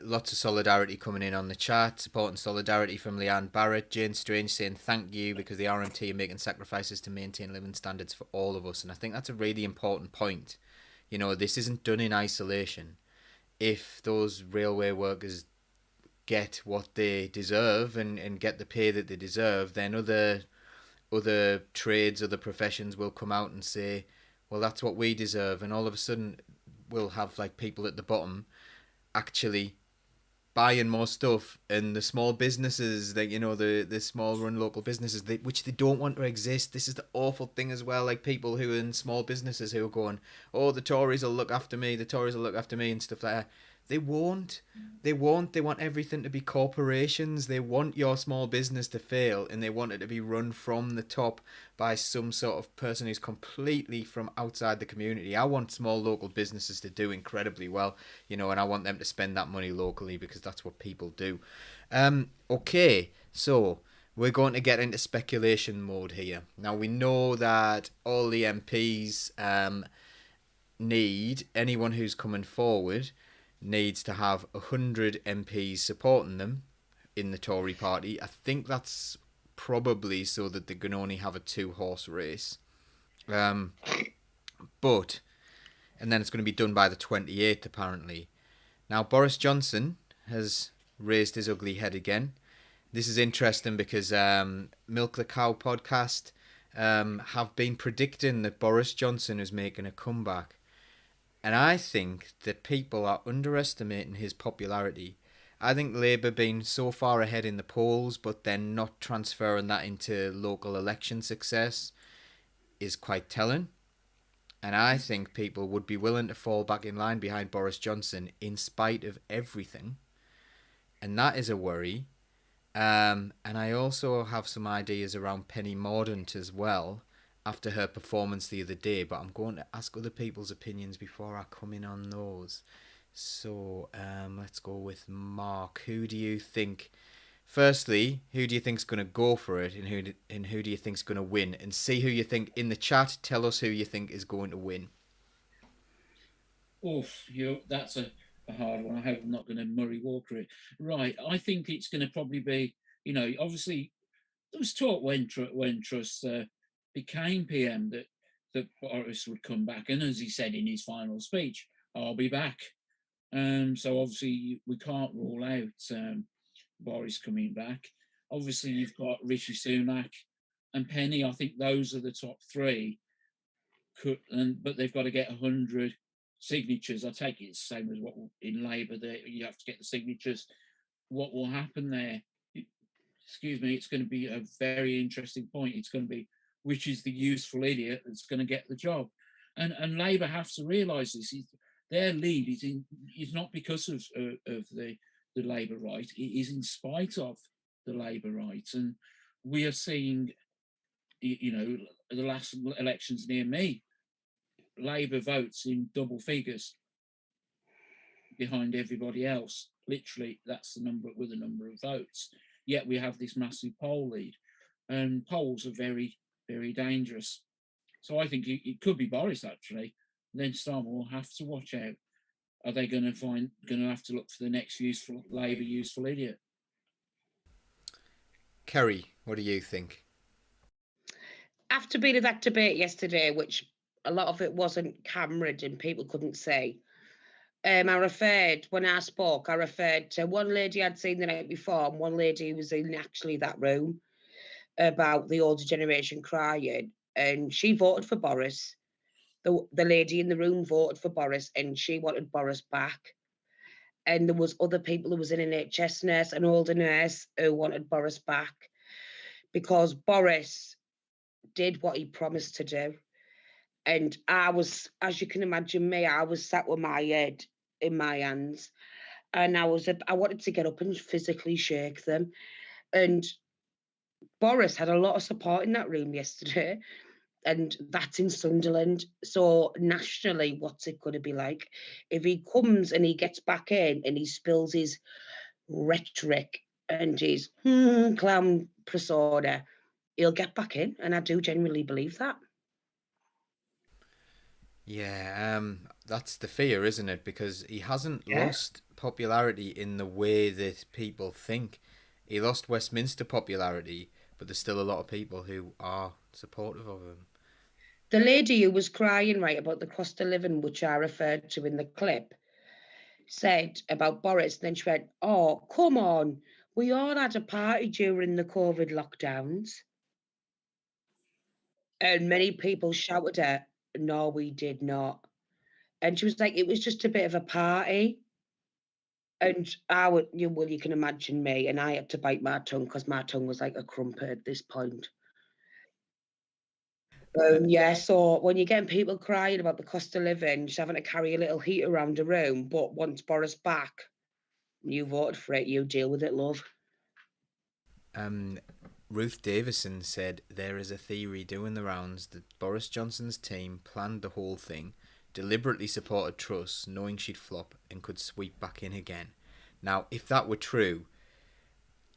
Lots of solidarity coming in on the chat. Support and solidarity from Leanne Barrett. Jane Strange saying thank you because the RMT are making sacrifices to maintain living standards for all of us. And I think that's a really important point. You know, this isn't done in isolation. If those railway workers get what they deserve and get the pay that they deserve, then other trades, other professions will come out and say, well, that's what we deserve. And all of a sudden we'll have like people at the bottom actually buying more stuff, and the small businesses that, you know, the small run local businesses, which they don't want to exist. This is the awful thing as well, like people who are in small businesses who are going, oh, the Tories will look after me and stuff like that. They won't. They want everything to be corporations. They want your small business to fail, and they want it to be run from the top by some sort of person who's completely from outside the community. I want small local businesses to do incredibly well, you know, and I want them to spend that money locally because that's what people do. Okay, so we're going to get into speculation mode here. Now, we know that all the MPs need, anyone who's coming forward needs to have 100 MPs supporting them in the Tory party. I think that's probably so that they can only have a 2-horse race. And then it's going to be done by the 28th, apparently. Now, Boris Johnson has raised his ugly head again. This is interesting because Milk the Cow podcast have been predicting that Boris Johnson is making a comeback. And I think that people are underestimating his popularity. I think Labour being so far ahead in the polls, but then not transferring that into local election success is quite telling. And I think people would be willing to fall back in line behind Boris Johnson in spite of everything. And that is a worry. And I also have some ideas around Penny Mordaunt as well, after her performance the other day, but I'm going to ask other people's opinions before I come in on those. So let's go with Mark. Who do you think? Firstly, who do you think's going to go for it, and who do you think's going to win? And see who you think in the chat. Tell us who you think is going to win. That's a hard one. I hope I'm not going to Murray Walker it. Right, I think it's going to probably be, you know, obviously there was talk when Truss became PM that Boris would come back, and as he said in his final speech, I'll be back. So obviously we can't rule out Boris coming back. Obviously you've got Rishi Sunak and Penny. I think those are the top three. But they've got to get 100 signatures. I take it it's the same as what in Labour, that you have to get the signatures. What will happen there? Excuse me. It's going to be a very interesting point. It's going to be which is the useful idiot that's going to get the job. And Labour have to realise this. Their lead is not because of the Labour right. It is in spite of the Labour right. And we are seeing, the last elections near me, Labour votes in double figures behind everybody else. Literally, that's the number with the number of votes. Yet we have this massive poll lead, and polls are very, very dangerous. So I think it could be Boris actually. Then Starmer will have to watch out. Are they going to have to look for the next Labour useful idiot? Kerry, what do you think? After being at that debate yesterday, which a lot of it wasn't camered and people couldn't see, when I spoke, I referred to one lady I'd seen the night before and one lady who was in actually that room about the older generation crying, and she voted for Boris. The lady in the room voted for Boris and she wanted Boris back. And there was other people who was an NHS nurse, an older nurse, who wanted Boris back because Boris did what he promised to do. And I was, as you can imagine me, I was sat with my head in my hands, and I wanted to get up and physically shake them. And Boris had a lot of support in that room yesterday, and that's in Sunderland. So nationally, what's it going to be like if he comes and he gets back in and he spills his rhetoric and his clown persona? He'll get back in, and I do genuinely believe that. Yeah, that's the fear, isn't it? Because he hasn't lost popularity in the way that people think. He lost Westminster popularity, but there's still a lot of people who are supportive of him. The lady who was crying, right, about the cost of living, which I referred to in the clip, said about Boris, and then she went, "Oh, come on, we all had a party during the COVID lockdowns." And many people shouted at her, "No, we did not." And she was like, "It was just a bit of a party." And you can imagine me, and I had to bite my tongue because my tongue was like a crumpet at this point. So when you're getting people crying about the cost of living, just having to carry a little heat around a room, but once Boris back, you voted for it, you deal with it, love. Ruth Davison said there is a theory doing the rounds that Boris Johnson's team planned the whole thing, deliberately supported Truss, knowing she'd flop and could sweep back in again. Now, if that were true,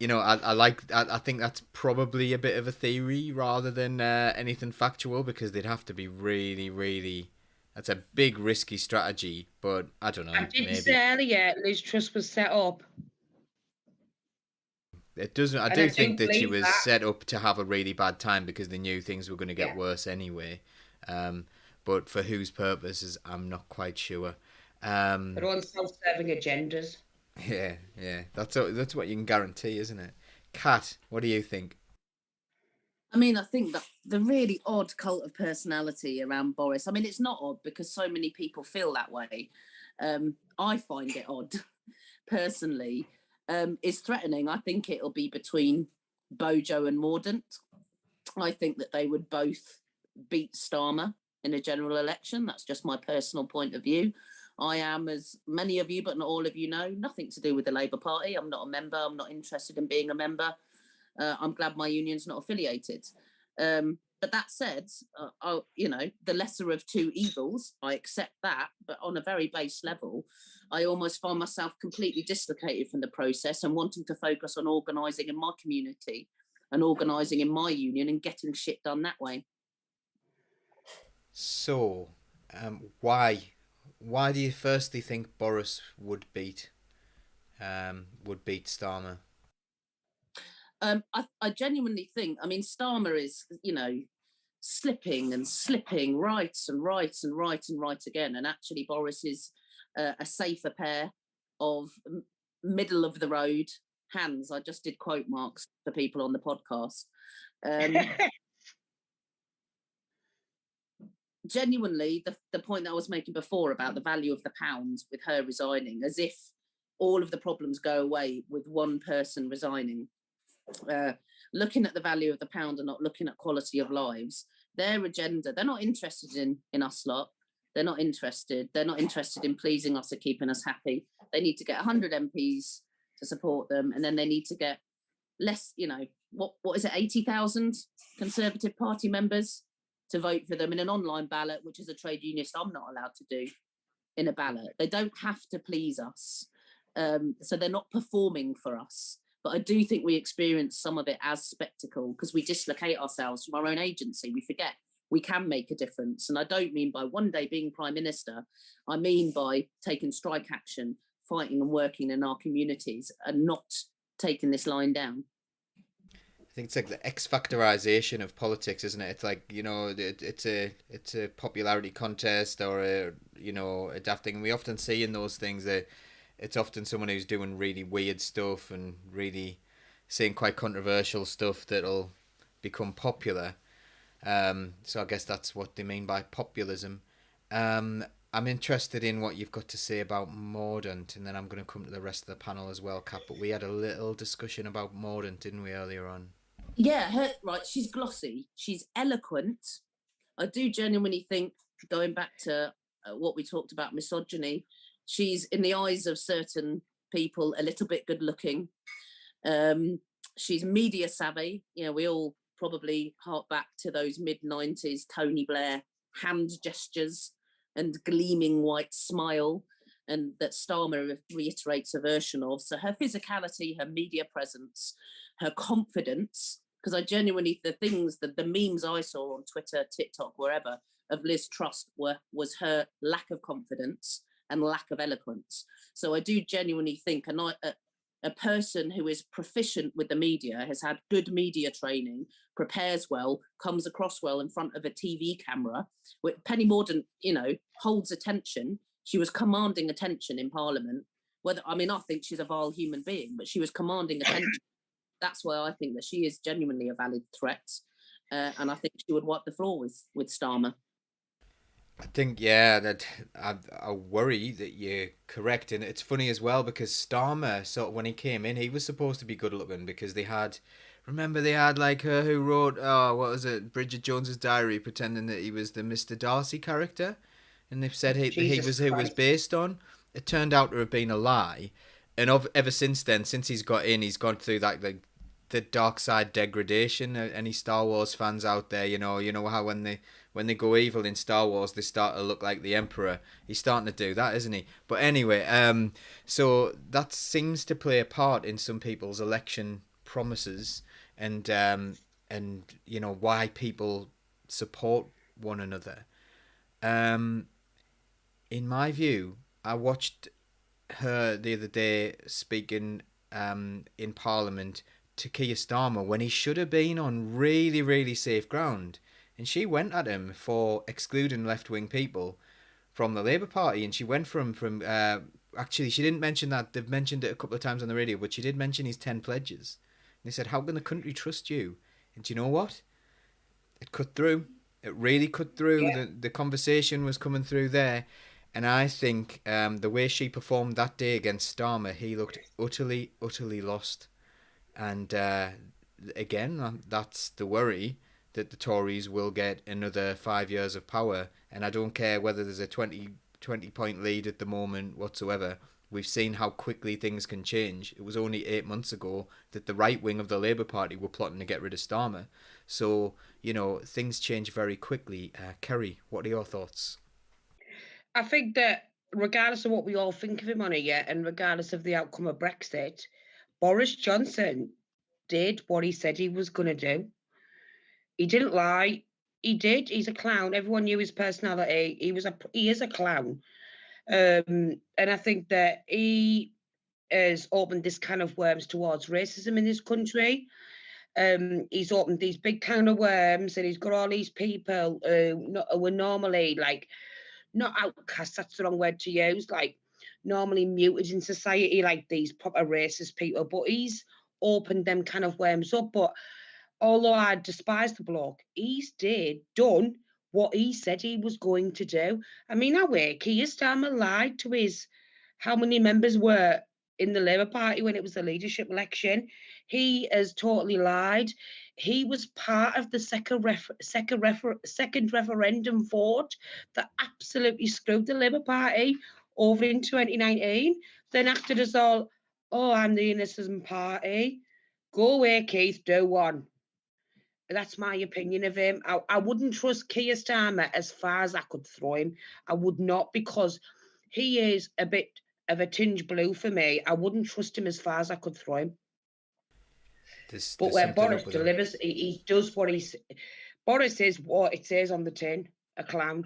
I think that's probably a bit of a theory rather than anything factual, because they'd have to be really, really. That's a big risky strategy, but I don't know. I didn't say earlier Liz Truss was set up. It doesn't. I do think that she was set up to have a really bad time because they knew things were going to get worse anyway. But for whose purposes, I'm not quite sure. Their own self-serving agendas. Yeah. That's what you can guarantee, isn't it? Kat, what do you think? I mean, I think that the really odd cult of personality around Boris, I mean, it's not odd because so many people feel that way. I find it odd, personally. Is threatening. I think it'll be between Bojo and Mordaunt. I think that they would both beat Starmer in a general election. That's just my personal point of view. I am, as many of you, but not all of you know, nothing to do with the Labour Party. I'm not a member. I'm not interested in being a member. I'm glad my union's not affiliated. But that said, the lesser of two evils, I accept that. But on a very base level, I almost find myself completely dislocated from the process and wanting to focus on organising in my community and organising in my union and getting shit done that way. So, why do you firstly think Boris would beat Starmer? I genuinely think, I mean, Starmer is, slipping right again. And actually, Boris is a safer pair of middle of the road hands. I just did quote marks for people on the podcast. Genuinely, the point that I was making before about the value of the pound with her resigning, as if all of the problems go away with one person resigning. Looking at the value of the pound and not looking at quality of lives, their agenda, they're not interested in us lot. They're not interested in pleasing us or keeping us happy. They need to get 100 MPs to support them, and then they need to get less what is it, 80,000 Conservative Party members to vote for them in an online ballot, which as a trade unionist I'm not allowed to do in a ballot. They don't have to please us. So they're not performing for us. But I do think we experience some of it as spectacle because we dislocate ourselves from our own agency. We forget we can make a difference. And I don't mean by one day being Prime Minister. I mean by taking strike action, fighting and working in our communities and not taking this line down. I think it's like the X factorization of politics, isn't it? It's like, you know, it's a popularity contest or a, you know, adapting. And we often see in those things that it's often someone who's doing really weird stuff and really saying quite controversial stuff that'll become popular. So I guess that's what they mean by populism. I'm interested in what you've got to say about Mordaunt, and then I'm going to come to the rest of the panel as well, Kat. But we had a little discussion about Mordaunt, didn't we, earlier on? Yeah, right. She's glossy. She's eloquent. I do genuinely think, going back to what we talked about, misogyny, she's, in the eyes of certain people, a little bit good looking. She's media savvy. You know, we all probably hark back to those mid-90s Tony Blair hand gestures and gleaming white smile, and that Starmer reiterates a version of. So her physicality, her media presence, her confidence, because I genuinely, the memes I saw on Twitter, TikTok, wherever, of Liz Truss was her lack of confidence and lack of eloquence. So I do genuinely think a person who is proficient with the media, has had good media training, prepares well, comes across well in front of a TV camera. Penny Mordaunt, you know, holds attention. She was commanding attention in Parliament. I think she's a vile human being, but she was commanding attention. That's why I think that she is genuinely a valid threat. And I think she would wipe the floor with Starmer. I think, yeah, that I worry that you're correct. And it's funny as well because Starmer, sort of when he came in, he was supposed to be good looking because they had like her who wrote, what was it, Bridget Jones's Diary, pretending that he was the Mr. Darcy character. And they've said he was who was based on. It turned out to have been a lie. And ever since then, since he's got in, he's gone through that, like, the dark side degradation. Any Star Wars fans out there, you know how when they go evil in Star Wars, they start to look like the Emperor. He's starting to do that, isn't he? But anyway, so that seems to play a part in some people's election promises and you know why people support one another. In my view, I watched her the other day speaking in Parliament to Keir Starmer when he should have been on really, really safe ground. And she went at him for excluding left-wing people from the Labour Party. And she went from actually, she didn't mention that. They've mentioned it a couple of times on the radio, but she did mention his 10 pledges. And they said, how can the country trust you? And do you know what? It cut through. It really cut through. Yeah. The conversation was coming through there. And I think the way she performed that day against Starmer, he looked utterly, utterly lost. And again, that's the worry, that the Tories will get another 5 years of power. And I don't care whether there's a 20-point lead at the moment whatsoever. We've seen how quickly things can change. It was only 8 months ago that the right wing of the Labour Party were plotting to get rid of Starmer. So, you know, things change very quickly. Kerry, what are your thoughts? I think that regardless of what we all think of him on it yet, and regardless of the outcome of Brexit, Boris Johnson did what he said he was going to do. He didn't lie. He did. He's a clown. Everyone knew his personality. He is a clown. And I think that he has opened this kind of worms towards racism in this country. He's opened these big kind of worms, and he's got all these people who were normally like, not outcasts, that's the wrong word to use, like normally muted in society, like these proper racist people, but he's opened them kind of worms up. But although I despise the bloke, he's done what he said he was going to do. I mean, Keir Starmer lied to how many members were in the Labour Party when it was the leadership election. He has totally lied. He was part of the second referendum vote that absolutely screwed the Labour Party over in 2019. Then acted as all, oh, I'm the innocent party. Go away, Keith, do one. That's my opinion of him. I wouldn't trust Keir Starmer as far as I could throw him. I would not, because he is a bit of a tinge blue for me. I wouldn't trust him as far as I could throw him. But where Boris delivers, he does what he's... Boris is what it says on the tin, a clown.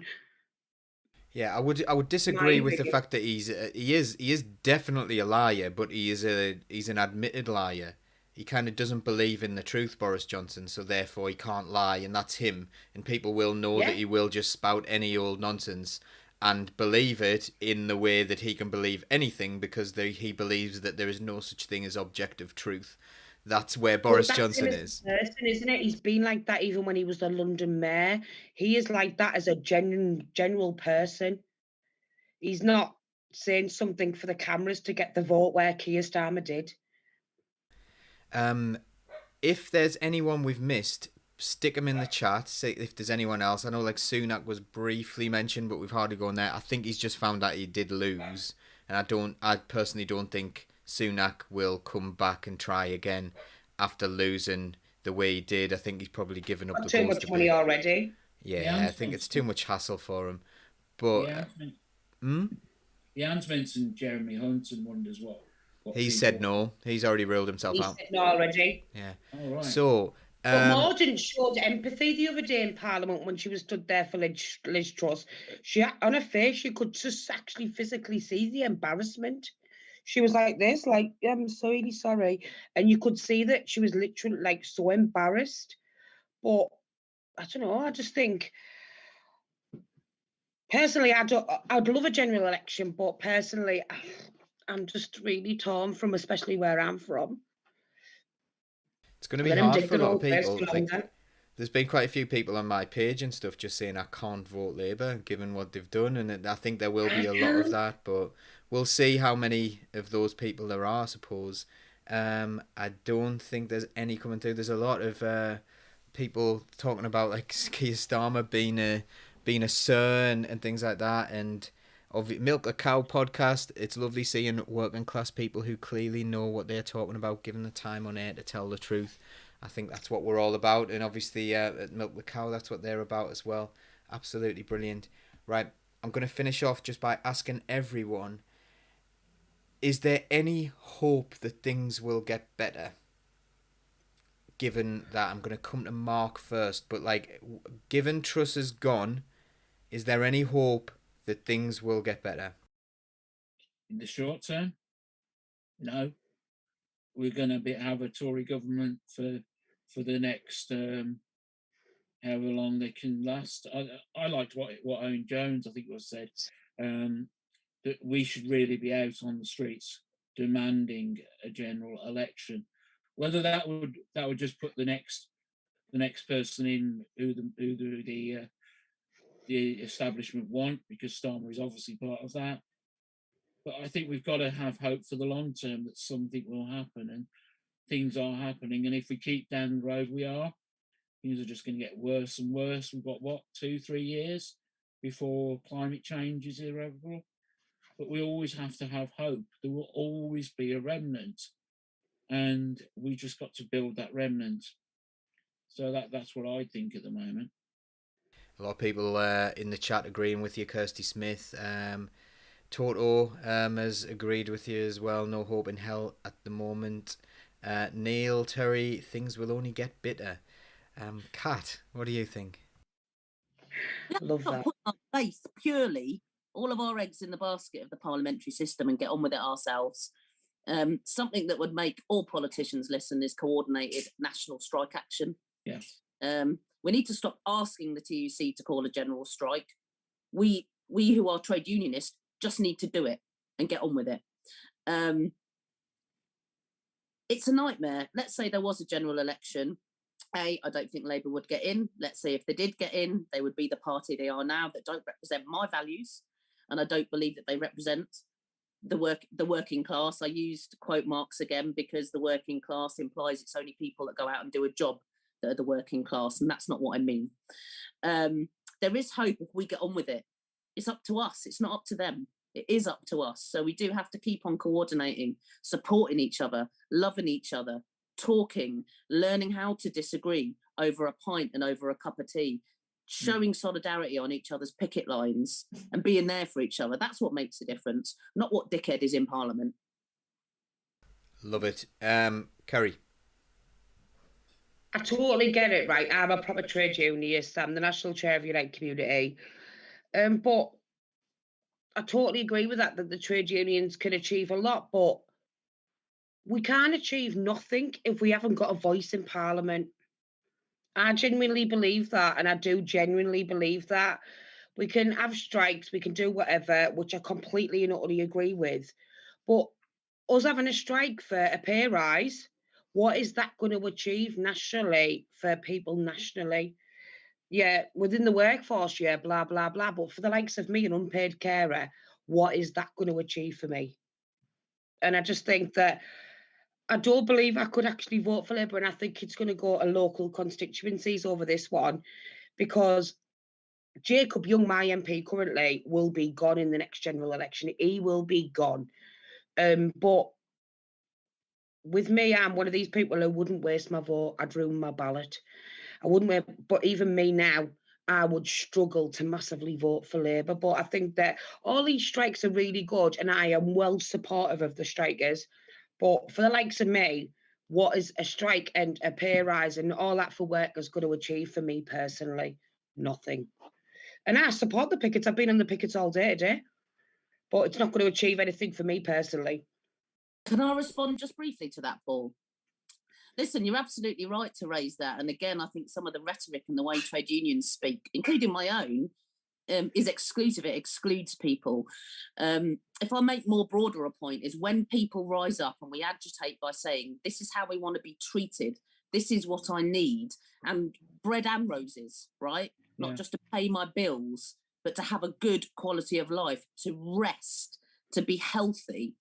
Yeah, I would disagree with the fact that he is definitely a liar, but he's an admitted liar. He kind of doesn't believe in the truth, Boris Johnson, so therefore he can't lie, and that's him. And people will know that he will just spout any old nonsense and believe it in the way that he can believe anything, because he believes that there is no such thing as objective truth. That's where Boris Johnson is. Person, isn't it? He's been like that even when he was the London mayor. He is like that as a general person. He's not saying something for the cameras to get the vote where Keir Starmer did. If there's anyone we've missed, stick them in the chat. Say if there's anyone else. I know like Sunak was briefly mentioned, but we've hardly gone there. I think he's just found out he did lose, and I personally don't think Sunak will come back and try again after losing the way he did. I think he's probably given up the too much money already. Yeah, I think it's too much hassle for him. But Jan's mentioned Jeremy Hunt and wonders what he said no. He's already ruled himself out. He said no already. Yeah. All right. So but Mordaunt showed empathy the other day in Parliament when she was stood there for Liz Truss. She, on her face, you could just actually physically see the embarrassment. She was like this, like, I'm so really sorry. And you could see that she was literally like so embarrassed. But I don't know, I just think, personally, I'd love a general election, but personally, I'm just really torn from, especially where I'm from. It's going to be hard for a lot of people. Like, there's been quite a few people on my page and stuff just saying I can't vote Labour given what they've done, and I think there will be a lot of that, but we'll see how many of those people there are, I suppose. I don't think there's any coming through. There's a lot of people talking about like Keir Starmer being a sir and things like that, and of Milk a Cow podcast. It's lovely seeing working class people who clearly know what they're talking about, given the time on air to tell the truth. I think that's what we're all about, and obviously at Milk the Cow, that's what they're about as well. Absolutely brilliant. Right, I'm going to finish off just by asking everyone, is there any hope that things will get better? Given that, I'm going to come to Mark first, but like, given Truss is gone, is there any hope that things will get better? In the short term, no. We're going to have a Tory government for the next however long they can last. I liked what Owen Jones, I think, was said, that we should really be out on the streets demanding a general election. Whether that would just put the next person in who the establishment want, because Starmer is obviously part of that. But I think we've got to have hope for the long term that something will happen, and things are happening. And if we keep down the road we are, things are just going to get worse and worse. We've got, 2-3 years before climate change is irreparable. But we always have to have hope. There will always be a remnant, and we just got to build that remnant. So that's what I think at the moment. A lot of people in the chat agreeing with you. Kirsty Smith, Toto has agreed with you as well. No hope in hell at the moment. Neil, Terry, things will only get bitter. Kat, what do you think? Love that. Put our faith purely, all of our eggs in the basket of the parliamentary system and get on with it ourselves. Something that would make all politicians listen is coordinated national strike action. Yes. We need to stop asking the TUC to call a general strike. We who are trade unionists just need to do it and get on with it. It's a nightmare. Let's say there was a general election. I don't think Labour would get in. Let's say if they did get in, they would be the party they are now that don't represent my values, and I don't believe that they represent the working class. I used quote marks again because the working class implies it's only people that go out and do a job that are the working class, and that's not what I mean. There is hope if we get on with it. It's up to us. It's not up to them. It is up to us. So we do have to keep on coordinating, supporting each other, loving each other, talking, learning how to disagree over a pint and over a cup of tea, showing solidarity on each other's picket lines and being there for each other. That's what makes a difference, not what dickhead is in Parliament. Love it. Kerry. I totally get it, right? I'm a proper trade unionist. I'm the national chair of Unite Community. But I totally agree with that the trade unions can achieve a lot, but we can't achieve nothing if we haven't got a voice in Parliament. I genuinely believe that, and I do genuinely believe that. We can have strikes, we can do whatever, which I completely and utterly agree with. But us having a strike for a pay rise, what is that going to achieve nationally for people nationally? Yeah, within the workforce, yeah, blah, blah, blah. But for the likes of me, an unpaid carer, what is that going to achieve for me? And I just think that I don't believe I could actually vote for Labour, and I think it's going to go to local constituencies over this one, because Jacob Young, my MP currently, will be gone in the next general election. He will be gone. But with me, I'm one of these people who wouldn't waste my vote. I'd ruin my ballot. I wouldn't wait, but even me now, I would struggle to massively vote for Labour. But I think that all these strikes are really good, and I am well supportive of the strikers. But for the likes of me, what is a strike and a pay rise and all that for workers going to achieve for me personally? Nothing. And I support the pickets. I've been on the pickets all day today, but it's not going to achieve anything for me personally. Can I respond just briefly to that, Paul? Listen, you're absolutely right to raise that. And again, I think some of the rhetoric and the way trade unions speak, including my own, is exclusive. It excludes people. If I make more broader a point, is when people rise up and we agitate by saying, this is how we want to be treated, this is what I need, and bread and roses, right? Not just to pay my bills, but to have a good quality of life, to rest, to be healthy.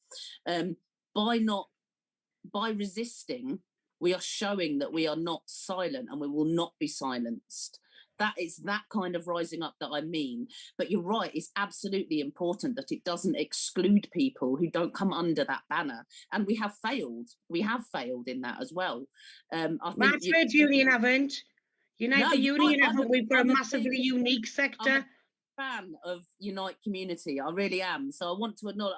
By resisting, we are showing that we are not silent, and we will not be silenced. That is that kind of rising up that I mean. But you're right, it's absolutely important that it doesn't exclude people who don't come under that banner. And we have failed. We have failed in that as well. My trade union haven't. Unite the Union haven't. We've got a massively unique sector. I'm a fan of Unite Community. I really am. So I want to acknowledge,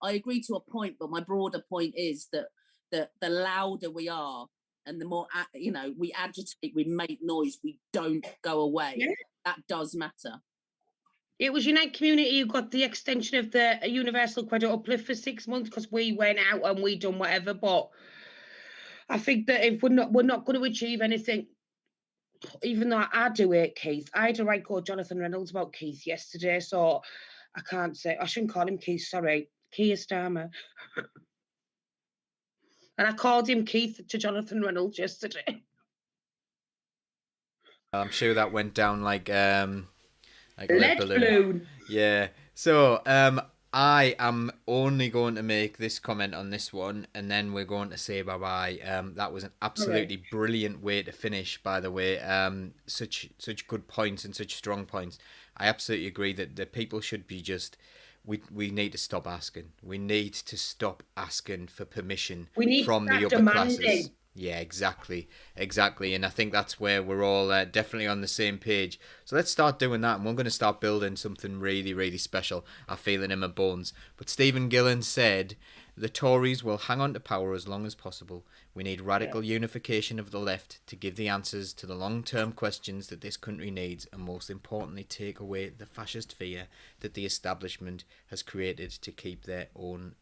I agree to a point, but my broader point is that the louder we are, and the more, we agitate, we make noise, we don't go away. Yeah. That does matter. It was Unite Community who got the extension of the universal credit uplift for 6 months, because we went out and we done whatever. But I think that if we're not going to achieve anything, even though I do hate Keith. I had to write Jonathan Reynolds about Keith yesterday, so I can't say, I shouldn't call him Keith, sorry. Keir Starmer. And I called him Keith to Jonathan Reynolds yesterday. I'm sure that went down like lead balloon. Yeah. So I am only going to make this comment on this one, and then we're going to say bye-bye. That was an absolutely brilliant way to finish, by the way. Such good points and such strong points. I absolutely agree that the people should be just... We need to stop asking. We need to stop asking for permission from the upper classes. Yeah, exactly. And I think that's where we're all definitely on the same page. So let's start doing that, and we're going to start building something really, really special. I feel it in my bones. But Stephen Gillen said, the Tories will hang on to power as long as possible. We need radical unification of the left to give the answers to the long-term questions that this country needs, and most importantly, take away the fascist fear that the establishment has created to keep their own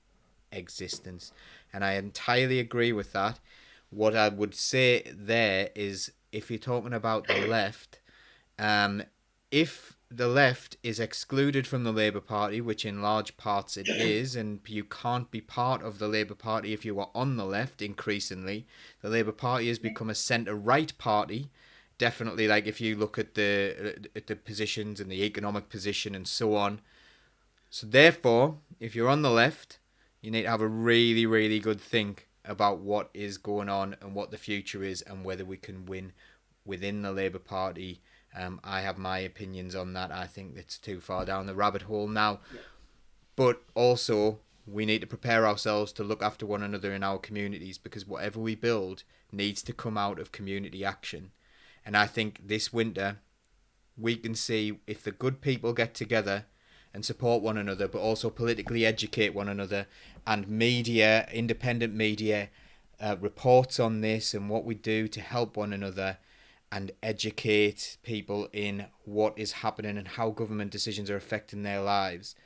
existence. And I entirely agree with that. What I would say there is, if you're talking about the left, if the left is excluded from the Labour Party, which in large parts it is, and you can't be part of the Labour Party if you are on the left increasingly, the Labour Party has become a centre-right party. Definitely, like if you look at the positions and the economic position and so on. So therefore, if you're on the left, you need to have a really, really good think about what is going on and what the future is, and whether we can win within the Labour Party. I have my opinions on that. I think it's too far down the rabbit hole now. But also, we need to prepare ourselves to look after one another in our communities, because whatever we build needs to come out of community action. And I think this winter we can see, if the good people get together and support one another, but also politically educate one another, and media, independent media, reports on this and what we do to help one another and educate people in what is happening and how government decisions are affecting their lives,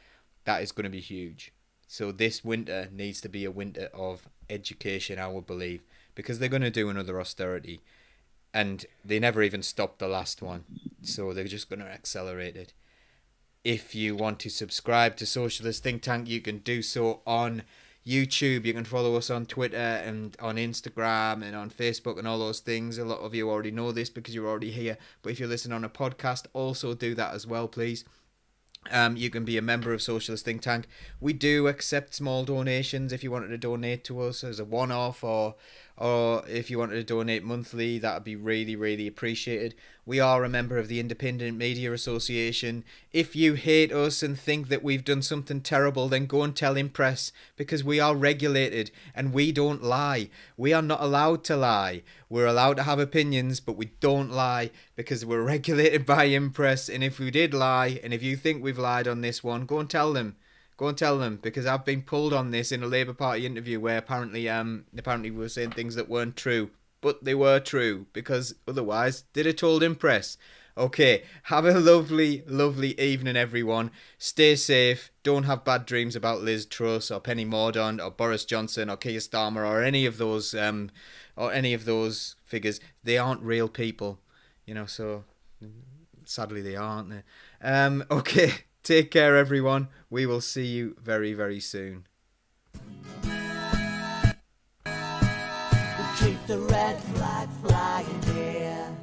that is going to be huge. So this winter needs to be a winter of education, I would believe, because they're going to do another austerity, and they never even stopped the last one, so they're just going to accelerate it. If you want to subscribe to Socialist Think Tank, you can do so on YouTube. You can follow us on Twitter and on Instagram and on Facebook and all those things. A lot of you already know this because you're already here, but if you're listening on a podcast, also do that as well, please. You can be a member of Socialist Think Tank. We do accept small donations if you wanted to donate to us as a one-off, or if you wanted to donate monthly, that would be really, really appreciated. We are a member of the Independent Media Association. If you hate us and think that we've done something terrible, then go and tell Impress, because we are regulated and we don't lie. We are not allowed to lie. We're allowed to have opinions, but we don't lie because we're regulated by Impress. And if we did lie, and if you think we've lied on this one, go and tell them. Go and tell them, because I've been pulled on this in a Labour Party interview where apparently we were saying things that weren't true, but they were true, because otherwise they'd have told Impress. Okay, have a lovely, lovely evening, everyone. Stay safe. Don't have bad dreams about Liz Truss or Penny Mordaunt or Boris Johnson or Keir Starmer or any of those figures. They aren't real people, so sadly they aren't. Okay. Take care, everyone. We will see you very, very soon. Keep the red flag flying here.